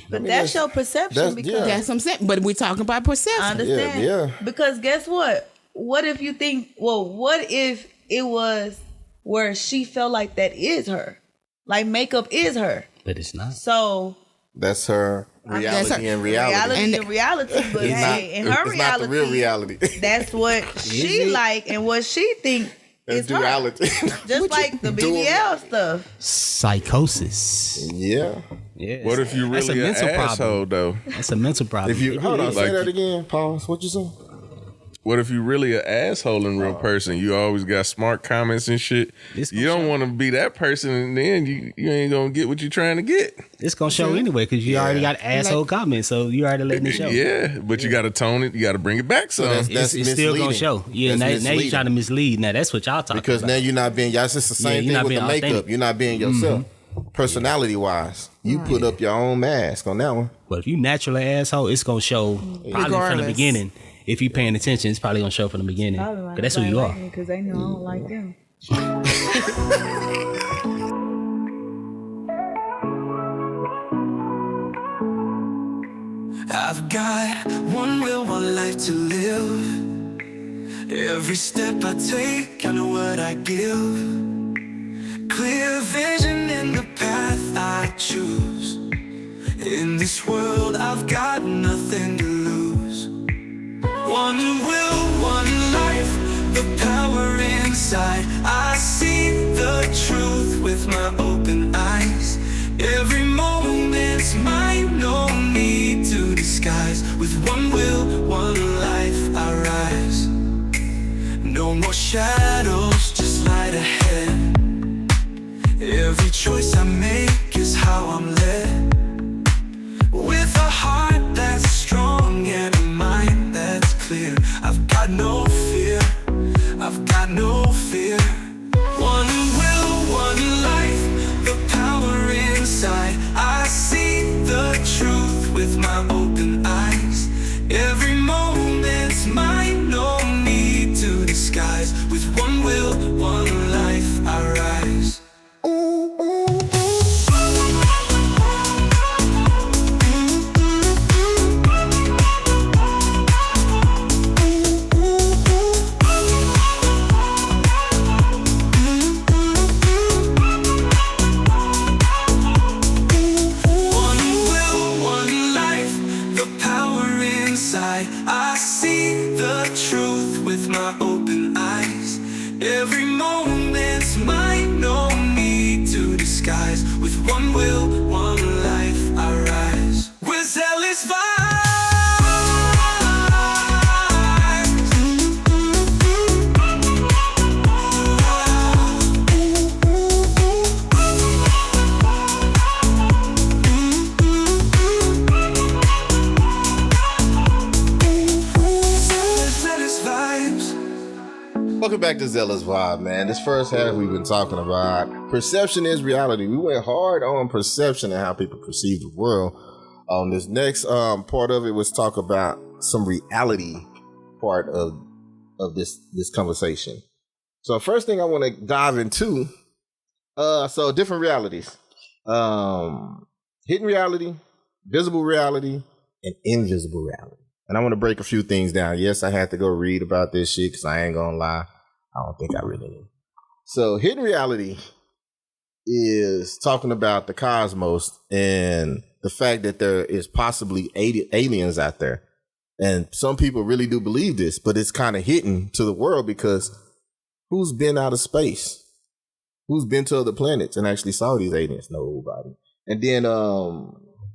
But that's your perception. That's what I'm saying. But we're talking about perception. I understand. Yeah. Because guess what? What if you think, what if it was where she felt like that is her? Like makeup is her. But it's not. So that's her reality and reality. Reality, but hey, in her it's reality, not the real reality. That's what she like and what she think is duality. Just like the BBL stuff. Psychosis. Yeah. What if you really an asshole though? That's a mental problem. If you hold on, say that again. Pause. What you say? What if you really an asshole in real person? You always got smart comments and shit. You don't want to be that person, and then you ain't gonna get what you're trying to get. It's gonna show anyway because you already got asshole comments, so you already letting it show. Yeah, but you got to tone it. You got to bring it back. So that's it's still gonna show. Yeah, now you're trying to mislead. Now that's what y'all talking about. Because now you're not being. Y'all, it's the same thing with the makeup. Authentic. You're not being yourself. Personality wise, you put up your own mask on that one. But if you naturally asshole, it's gonna show probably from the beginning. If you paying attention, it's probably gonna show from the beginning. Because that's who you are. Because they know I don't like them. I've got one will, one life to live. Every step I take, I know what I give. Clear vision in the path I choose. In this world, I've got nothing to lose. One will, one life, the power inside. I see the truth with my open eyes. Every moment's mine, no need to disguise. With one will, one life, I rise. No more shadows, just light ahead. Every choice I make is how I'm led. With a heart that's strong and a mind that's clear. I've got no fear, I've got no fear. One will, one to Zealous Vibe, man. This first half we've been talking about perception is reality. We went hard on perception and how people perceive the world. On this next part of it was talk about some reality part of this conversation. So first thing I want to dive into, so different realities. Hidden reality, visible reality, and invisible reality. And I want to break a few things down. Yes, I had to go read about this shit because I ain't gonna lie. I don't think I really knew. So hidden reality is talking about the cosmos and the fact that there is possibly aliens out there. And some people really do believe this, but it's kind of hidden to the world because who's been out of space? Who's been to other planets and actually saw these aliens? Nobody. And then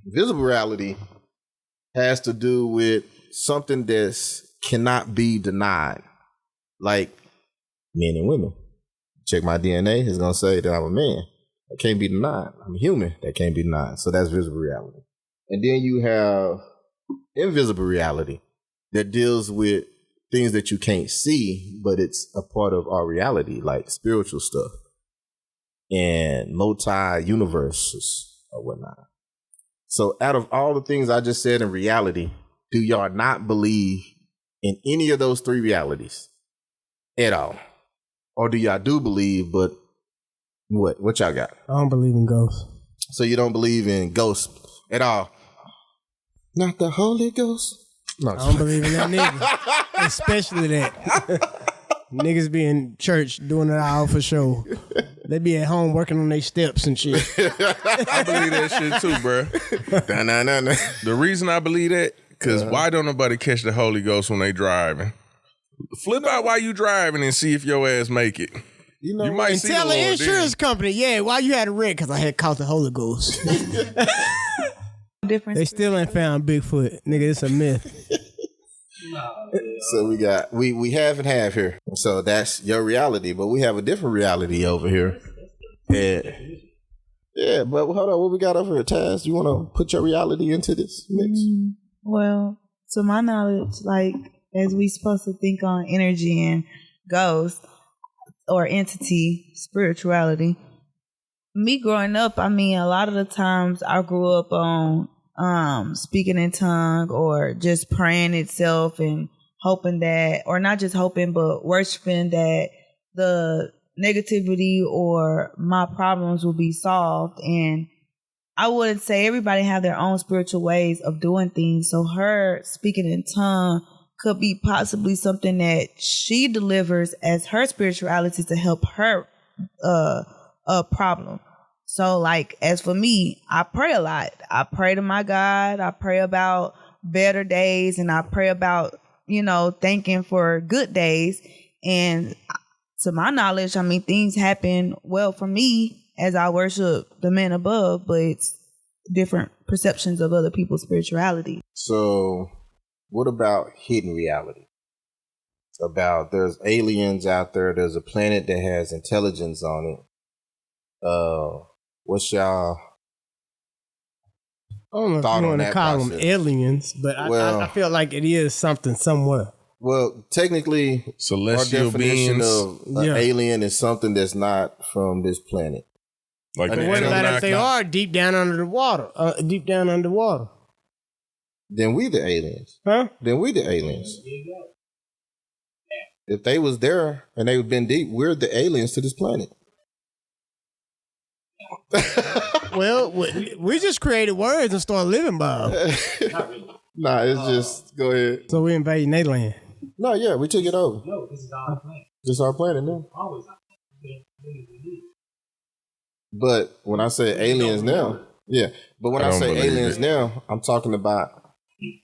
visible reality has to do with something that cannot be denied, like men and women. Check my DNA, it's going to say that I'm a man. That can't be denied. I'm a human. That can't be denied. So that's visible reality. And then you have invisible reality that deals with things that you can't see, but it's a part of our reality, like spiritual stuff and multi-universes or whatnot. So out of all the things I just said in reality, do y'all not believe in any of those three realities at all? Or do y'all do believe, but what y'all got? I don't believe in ghosts. So you don't believe in ghosts at all? Not the Holy Ghost? No, I don't believe in that nigga. Especially that. Niggas be in church doing it all for show. They be at home working on their steps and shit. I believe that shit too, bro. The reason I believe that, because why don't nobody catch the Holy Ghost when they driving? Flip out while you driving and see if your ass make it. You know, you might and see tell the the Lord insurance then. company, yeah, why you had a wreck? Because I had caught the Holy Ghost. Different. They still ain't found Bigfoot. Nigga, it's a myth. So we have and have here. So that's your reality, but we have a different reality over here. Yeah, but hold on, what we got over here, Taz? You want to put your reality into this mix? Well, to my knowledge, like, as we supposed to think on energy and ghost or entity, spirituality. Me growing up, I mean, a lot of the times I grew up on speaking in tongue or just praying itself and hoping that, or not just hoping, but worshiping that the negativity or my problems will be solved. And I wouldn't say everybody have their own spiritual ways of doing things. So her speaking in tongue could be possibly something that she delivers as her spirituality to help her problem. So, like, as for me, I pray a lot. I pray to my God. I pray about better days, and I pray about, thanking for good days. And to my knowledge, I mean, things happen well for me as I worship the man above, but it's different perceptions of other people's spirituality. So what about hidden reality? It's about there's aliens out there. There's a planet that has intelligence on it. What's y'all? I don't know if you want to call them aliens, but I feel like it is something somewhere. Well, technically, celestial our definition beings of an alien is something that's not from this planet. Like, but what about if they are deep down under the water? Then we the aliens. Huh? Then we the aliens. If they was there and they've been deep, we're the aliens to this planet. Well, we just created words and started living by them. Nah, it's just, go ahead. So we invading their land. No, yeah, we took it over. No, this is our planet. This is our planet now. Always our planet. But when I say aliens now, but when I say aliens now, I'm talking about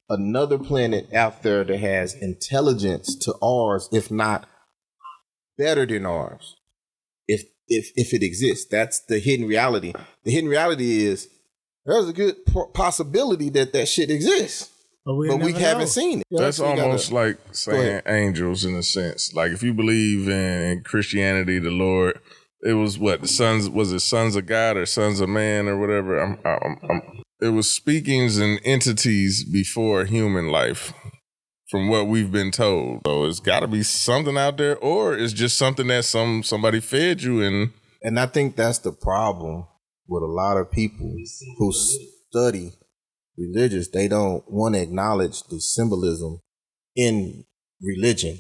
another planet out there that has intelligence to ours, if not better than ours. If it exists, that's the hidden reality. The hidden reality is there's a good possibility that shit exists, but we haven't seen it. That's almost like saying angels in a sense. Like, if you believe in Christianity, the Lord, it was what, the sons, was it sons of God or sons of man or whatever? It was speakings and entities before human life, from what we've been told. So it's got to be something out there, or it's just something that somebody fed you. And I think that's the problem with a lot of people who study religious. They don't want to acknowledge the symbolism in religion.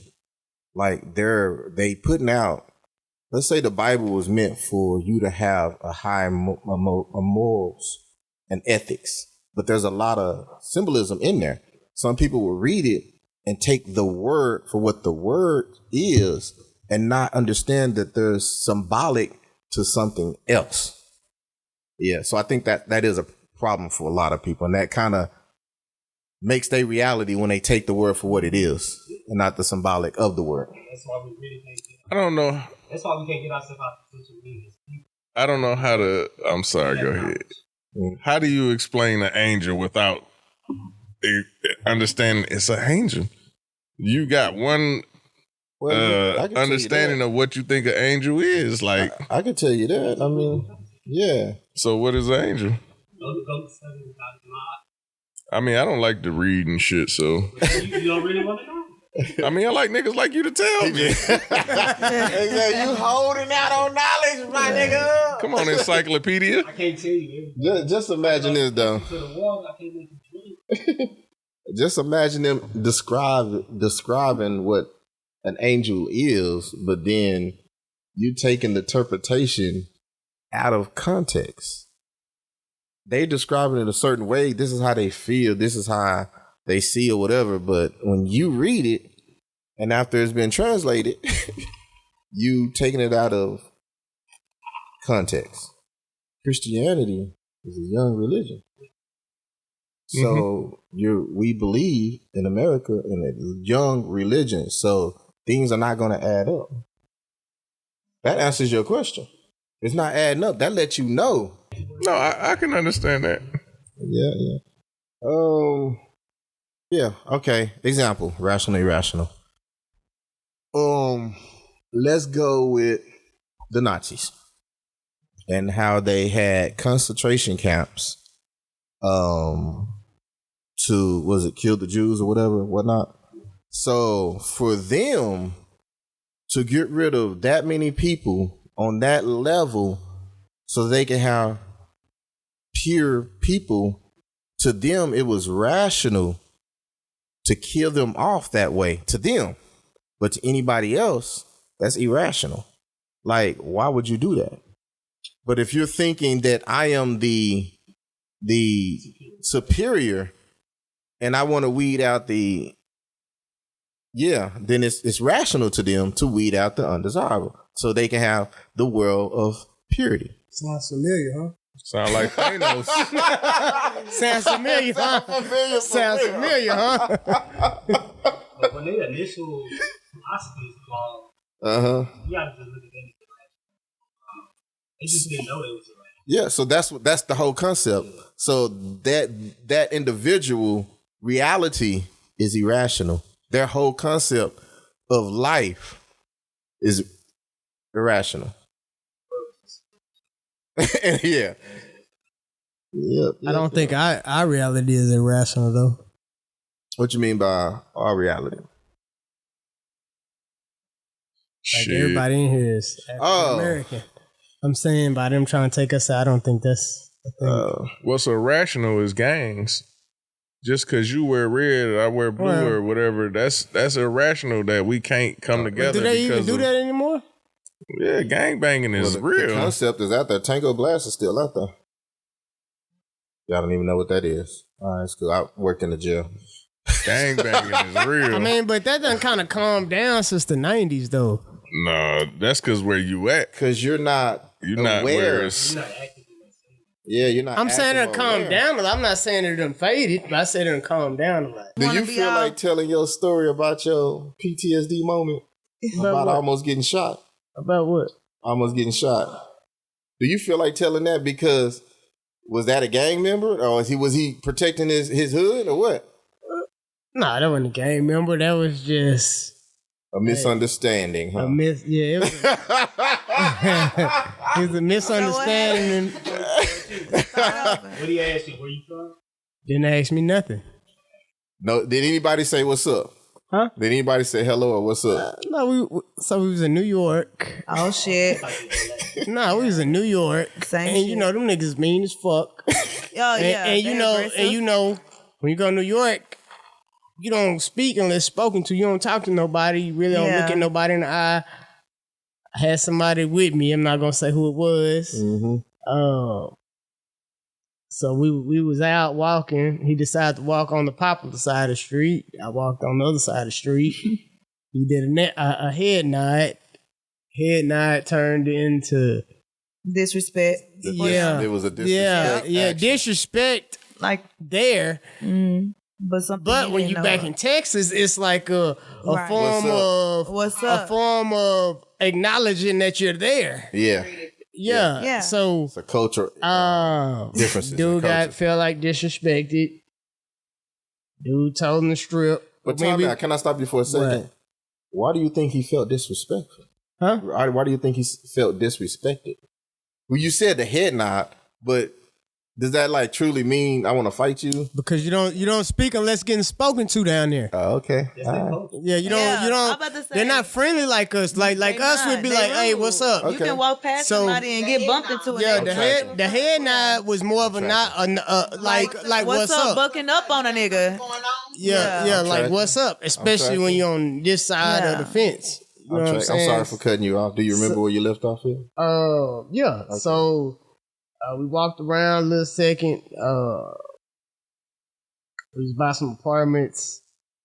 Like they putting out, let's say the Bible was meant for you to have a high morals and ethics, but there's a lot of symbolism in there. Some people will read it and take the word for what the word is and not understand that there's symbolic to something else. Yeah, so I think that is a problem for a lot of people, and that kind of makes their reality when they take the word for what it is and not the symbolic of the word. That's why we really can't get. I don't know. That's why we can't get ourselves out of social media. I don't know how to. I'm sorry. Go ahead. How do you explain an angel without understanding it's an angel? You got one understanding of what you think an angel is. Like I can tell you that. I mean, yeah. So what is an angel? I mean, I don't like to read and shit, so. You don't really want to know? I mean, I like niggas like you to tell me. You holding out on knowledge, my nigga. Come on, encyclopedia. I can't tell you. Just imagine this, though. To the wall, I can't make you drink. Just imagine them describing what an angel is, but then you taking the interpretation out of context. They describe it in a certain way. This is how they feel. This is how they see or whatever. But when you read it, and after it's been translated, you taking it out of context. Christianity is a young religion. So we believe in America in a young religion. So things are not going to add up. That answers your question. It's not adding up. That lets you know. No, I can understand that. Yeah. Yeah. Okay. Example: rational, irrational. Let's go with the Nazis and how they had concentration camps. To kill the Jews or whatnot. So for them to get rid of that many people on that level, so they can have pure people, to them it was rational to kill them off that way, to them. But to anybody else, that's irrational. Like, why would you do that? But if you're thinking that I am the superior and I want to weed out then it's rational to them to weed out the undesirable, so they can have the world of purity. Sounds familiar, huh? Sound like Thanos. Sounds familiar, huh? Sounds familiar, huh? But when they initial philosophies evolved, you got to just look at anything. They just didn't know it was a Yeah, so that's the whole concept. So that individual reality is irrational. Their whole concept of life is irrational. Yeah. Yep. I don't think our reality is irrational though. What you mean by our reality? Like everybody in here is African American. I'm saying by them trying to take us out, I don't think that's the thing. What's irrational is gangs. Just because you wear red, I wear blue, or whatever, that's irrational that we can't come together. Do they even do that anymore? Yeah, gang banging is real. The concept is out there. Tango Blast is still out there. Y'all don't even know what that is. All right, it's cool. I worked in the jail. Gang banging is real. I mean, but that done kind of calmed down since the 90s, though. No, that's because where you at. Because you're not aware. You're not yeah, you're not. I'm saying it calmed down. I'm not saying it done faded, but I said it done calmed down a lot. Do you feel like telling your story about your PTSD moment? About almost getting shot? About what? Almost getting shot. Do you feel like telling that because was that a gang member, or was he protecting his hood, or what? Nah, that wasn't a gang member. That was just a misunderstanding. Huh? It was a misunderstanding. What do you ask you? Where you from? Didn't ask me nothing. No, did anybody say what's up? Huh? Did anybody say hello or what's up? No, we was in New York. Oh shit. No, we was in New York. Same and shit. you know them niggas mean as fuck. Oh yeah. and you know when you go to New York, you don't speak unless spoken to. You don't talk to nobody. You really don't look at nobody in the eye. I had somebody with me. I'm not gonna say who it was. Mm-hmm. So we was out walking. He decided to walk on the popular side of the street. I walked on the other side of the street. He did a head nod. Head nod turned into disrespect. There was a disrespect. Yeah, disrespect Like there. but when you back in Texas, it's like a Right. form a form of acknowledging that you're there. Yeah. Yeah. So It's a culture differences. dude felt like disrespected. Dude told him to strip. But time out, can I stop you for a second? Why do you think he felt disrespectful? Huh? Why do you think he felt disrespected? Well, you said the head nod, but does that like truly mean I want to fight you? Because you don't speak unless getting spoken to down there. Oh, okay. Yeah, you don't. I'm about to say, They're not friendly like us. Like us would be like, hey, what's up? You can walk past somebody and get bumped into it. Yeah, the head nod was more of a nod, like what's up? Bucking up on a nigga. Yeah, like what's up? Especially when you're on this side of the fence. You know what I'm saying? I'm sorry for cutting you off. Do you remember where you left off here? Yeah. Okay. So we walked around a little second. We was by some apartments.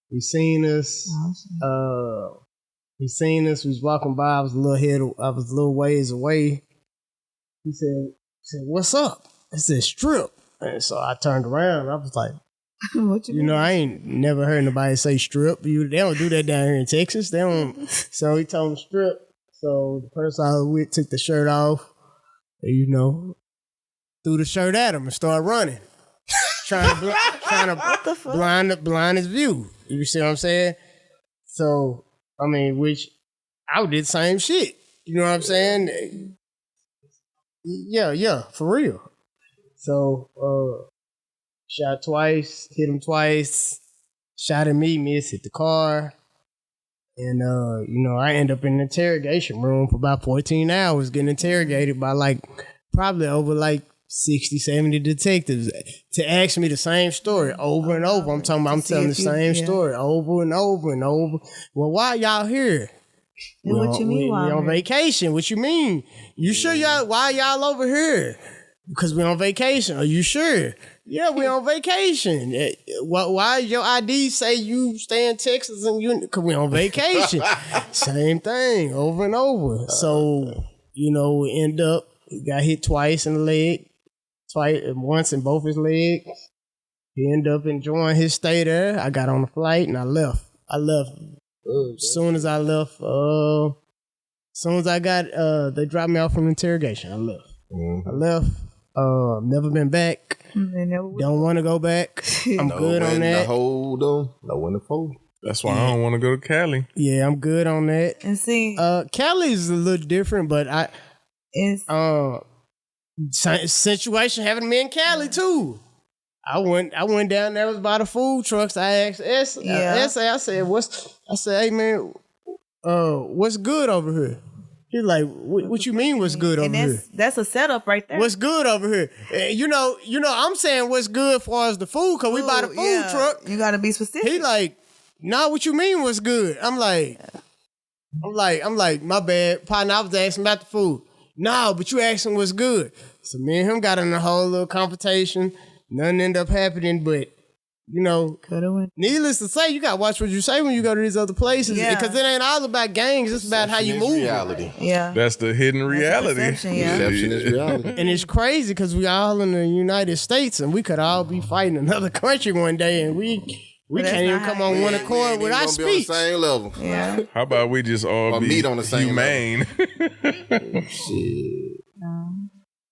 He seen us. We was walking by. I was a little ways away. He said, "What's up?" I said, "Strip." And so I turned around. I was like, what you know, I ain't never heard nobody say strip. They don't do that down here in Texas. They don't. So he told me strip. So the person I was with took the shirt off. And, threw the shirt at him and started running, trying to blind his view. You see what I'm saying? So I mean, which I did the same shit. You know what I'm saying? Yeah, for real. So shot twice, hit him twice, shot at me, missed, hit the car. And, I end up in the interrogation room for about 14 hours getting interrogated by probably over 60, 70 detectives to ask me the same story over and over. I'm telling the same story over and over and over. Well, why y'all here? What you mean? We on vacation. What you mean? You sure why y'all over here? Because we on vacation. Are you sure? Yeah, we on vacation. Why your ID say you stay in Texas and because we on vacation? Same thing over and over. So, we end up, he got hit twice in the leg. Once in both his legs. He ended up enjoying his stay there. I got on the flight and I left. As soon as I left, as soon as I got, they dropped me off from interrogation. I left. I left. Never been back. Don't want to go back. I'm good on that. Hold on. No one to fold. That's why I don't want to go to Cali. Yeah, I'm good on that. And see, Cali is a little different, but situation happened to me in Cali too. I went down there, was by the food trucks. I asked I said, hey man, what's good over here? He's like, what you mean what's good over here? That's a setup right there. What's good over here? I'm saying what's good as far as the food, cause we buy the food truck. You gotta be specific. He like, nah, what you mean what's good? I'm like, my bad, partner, I was asking about the food. No, but you asking what's good. So me and him got in a whole little confrontation. Nothing ended up happening, but needless to say, you gotta watch what you say when you go to these other places. Because it ain't all about gangs, it's about how you move. Reality. Yeah. That's the hidden reality. Perception is reality. And it's crazy because we all in the United States and we could all be fighting another country one day and we can't even come on one accord with our speech. On the same level. Yeah. How about we just all be meet on the same humane? Shit.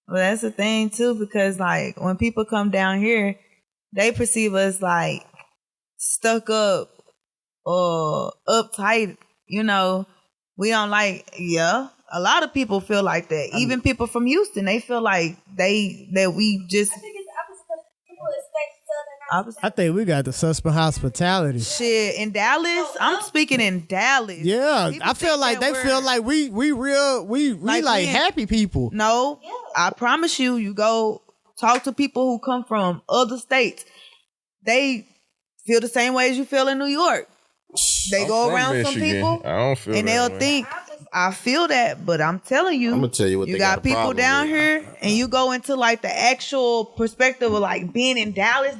Well, that's the thing too, because when people come down here, they perceive us stuck up or uptight. We don't a lot of people feel like that. Even people from Houston, they feel like that we just. I think we got the suspect hospitality. Shit, in Dallas, I'm speaking in Dallas. Yeah, People I feel think like that they feel like we like happy people. No, I promise you, you go talk to people who come from other states. They feel the same way as you feel in New York. They go around some people, I don't feel and they'll think, I feel that, but I'm telling you, I'm gonna tell you what you they got a people problem down with. here, and you go into like the actual perspective of like being in Dallas,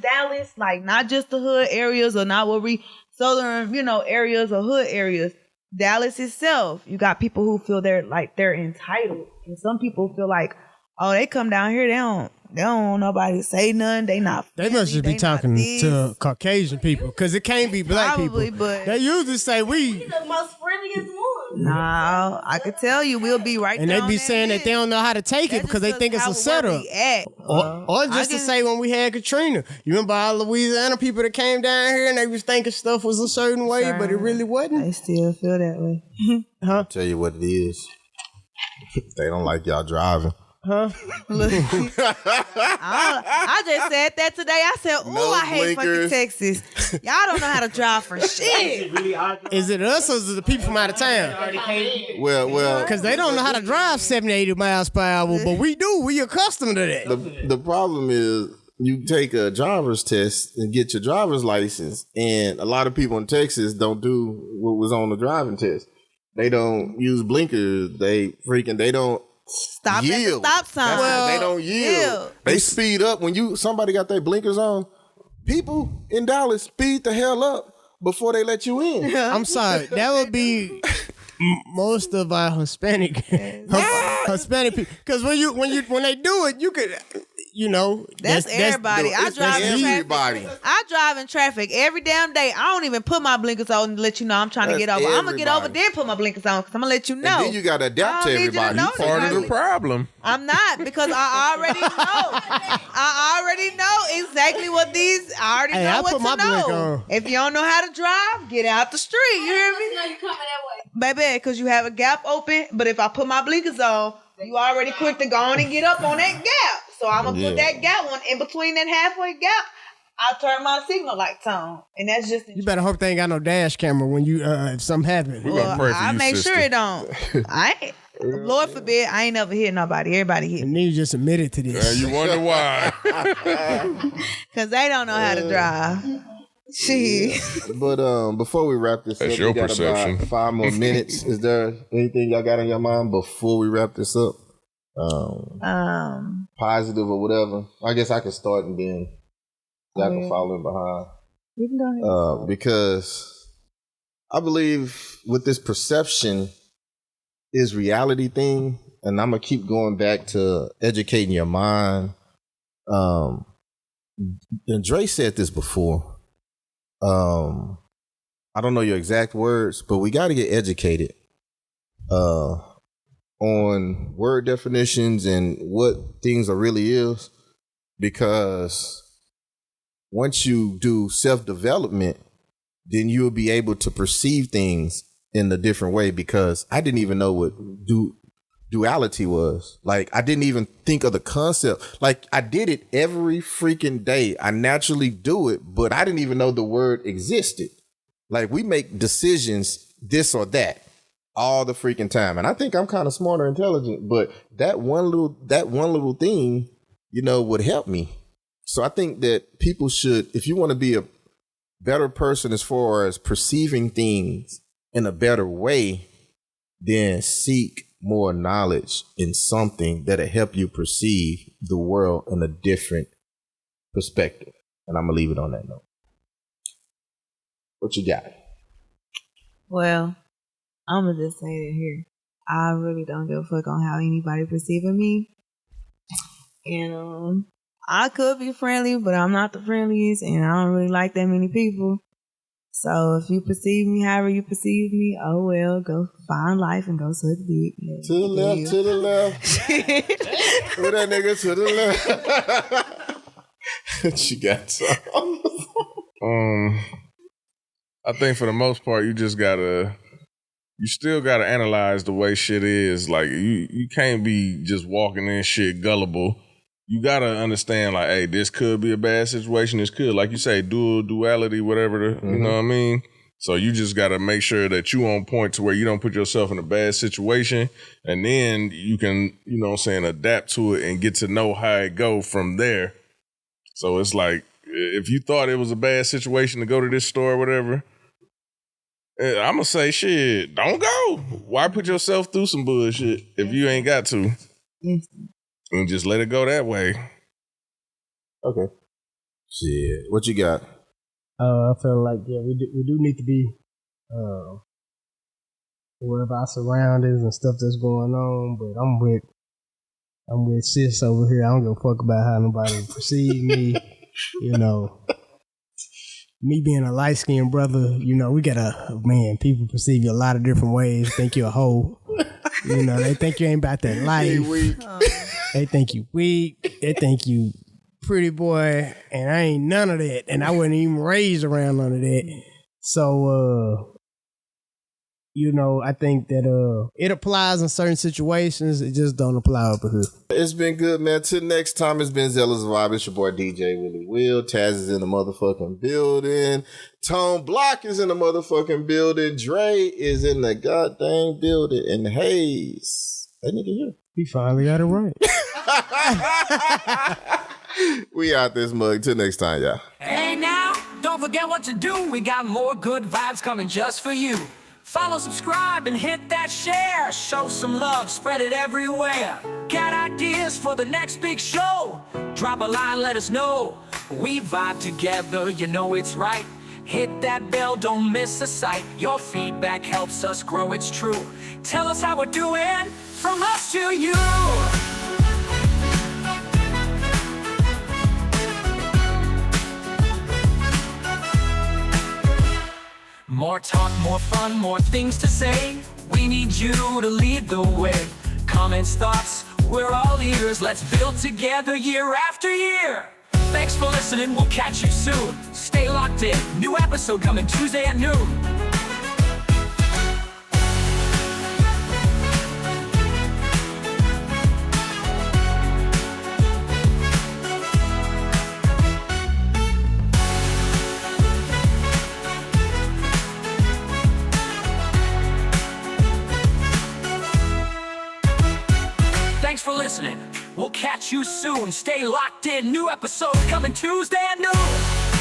like not just the hood areas or not what we southern, areas or hood areas. Dallas itself, you got people who feel they're entitled, and some people feel like, oh, they come down here, they don't want nobody to say nothing. They not. They must just be talking to Caucasian people because it can't be black Probably, people. but They usually say we. The most friendliest one. No, I could tell you, we'll be right And there. they be saying that they don't know how to take it because they think it's a setup. Or just to say when we had Katrina. You remember all Louisiana people that came down here and they was thinking stuff was a certain way, but it really wasn't? I still feel that way. I'll tell you what it is. They don't like y'all driving. Look, I just said that today. I said, "Ooh, No I hate blinkers. fucking Texas. Y'all don't know how to drive for shit." Is it us or is it the people from out of town? Well, Because they don't know how to drive 70, 80 miles per hour, but we do. We accustomed to that. the problem is you take a driver's test and get your driver's license, and a lot of people in Texas don't do what was on the driving test. They don't use blinkers. They don't Stop at the yield. stop sign. They don't yield. They speed up when somebody got their blinkers on. People in Dallas speed the hell up before they let you in. I'm sorry. That would be most of our Hispanic people. Because when they do it, you could. That's everybody. I drive in everybody. traffic. I drive in traffic every damn day. I don't even put my blinkers on to let you know I'm trying to get over. I'm gonna get over, then put my blinkers on because I'm gonna let you know. And then you gotta adapt to everybody. You part of the problem. I'm not, because I already know. I already know exactly what these. I already know I what put my to know. blinker on. If you don't know how to drive, get out the street. You hear me? No, you coming that way. Baby, because you have a gap open. But if I put my blinkers on, you already quick to go on and get up on that gap. So I'm going to put that gap on. In between that halfway gap, I'll turn my signal lights on. And that's just... You better hope they ain't got no dash camera when you if something happens. We're gonna pray for I you, make sister. sure it don't. Lord forbid, I ain't never hit nobody. Everybody hit And me. then you just admitted to this. You wonder why. Because they don't know how to drive. Shit. But before we wrap this That's up, your we got perception. about 5 more minutes. Is there anything y'all got on your mind before we wrap this up? Positive or whatever. I guess I can start and then y'all can follow in behind. You can go ahead. Because I believe with this perception is reality thing, and I'm gonna keep going back to educating your mind. And Dre said this before. I don't know your exact words, but we got to get educated on word definitions and what things are really is, because once you do self-development, then you'll be able to perceive things in a different way, because I didn't even know what duality was. Like, I didn't even think of the concept. Like, I did it every freaking day. I naturally do it, but I didn't even know the word existed. Like, we make decisions this or that all the freaking time. And I think I'm kind of smart or intelligent, but that one little thing, would help me. So I think that people should, if you want to be a better person as far as perceiving things in a better way, then seek more knowledge in something that'll help you perceive the world in a different perspective. And I'm gonna leave it on that note. What you got? Well, I'm going to just say it here. I really don't give a fuck on how anybody perceiving me. And I could be friendly, but I'm not the friendliest, and I don't really like that many people. So if you perceive me however you perceive me, oh well, go find life and go suck dick. To the left, to the left. Who that nigga to the left? She got some. I think for the most part, you still gotta analyze the way shit is. Like, you can't be just walking in shit gullible you gotta understand, like, hey, this could be a bad situation. This could, like you say, duality, whatever. You know what I mean? So you just gotta make sure that you on point to where you don't put yourself in a bad situation, and then you can, you know what I'm saying, adapt to it and get to know how it go from there. So it's like, if you thought it was a bad situation to go to this store or whatever, I'm gonna say, shit, don't go. Why put yourself through some bullshit if you ain't got to? And just let it go that way. Okay. Shit. What you got? I feel like, yeah, we do need to be aware of our surroundings and stuff that's going on, but I'm with sis over here. I don't give a fuck about how nobody perceive me. You know, me being a light-skinned brother, you know, we got people perceive you a lot of different ways. Think you're a hoe. You know, they think you ain't about that life. They think you weak. They think you pretty boy, and I ain't none of that. And I wasn't even raised around none of that. So, you know, I think that it applies in certain situations. It just don't apply over here. It's been good, man. Till next time, it's been Zealous Vibe. It's your boy DJ Willie Will. Taz is in the motherfucking building. Tone Block is in the motherfucking building. Dre is in the goddamn building. And Hayes, that nigga here. He finally got it right. We out this mug. Till next time, y'all. Hey now, don't forget what to do. We got more good vibes coming just for you. Follow, subscribe, and hit that share. Show some love, spread it everywhere. Got ideas for the next big show? Drop a line, let us know. We vibe together, you know it's right. Hit that bell, don't miss a sight. Your feedback helps us grow, it's true. Tell us how we're doing, from us to you. More talk, more fun, more things to say. We need you to lead the way. Comments, thoughts, we're all ears. Let's build together year after year. Thanks for listening, we'll catch you soon. Stay locked in, new episode coming Tuesday at noon. Thanks for listening. We'll catch you soon. Stay locked in. New episode coming Tuesday at noon.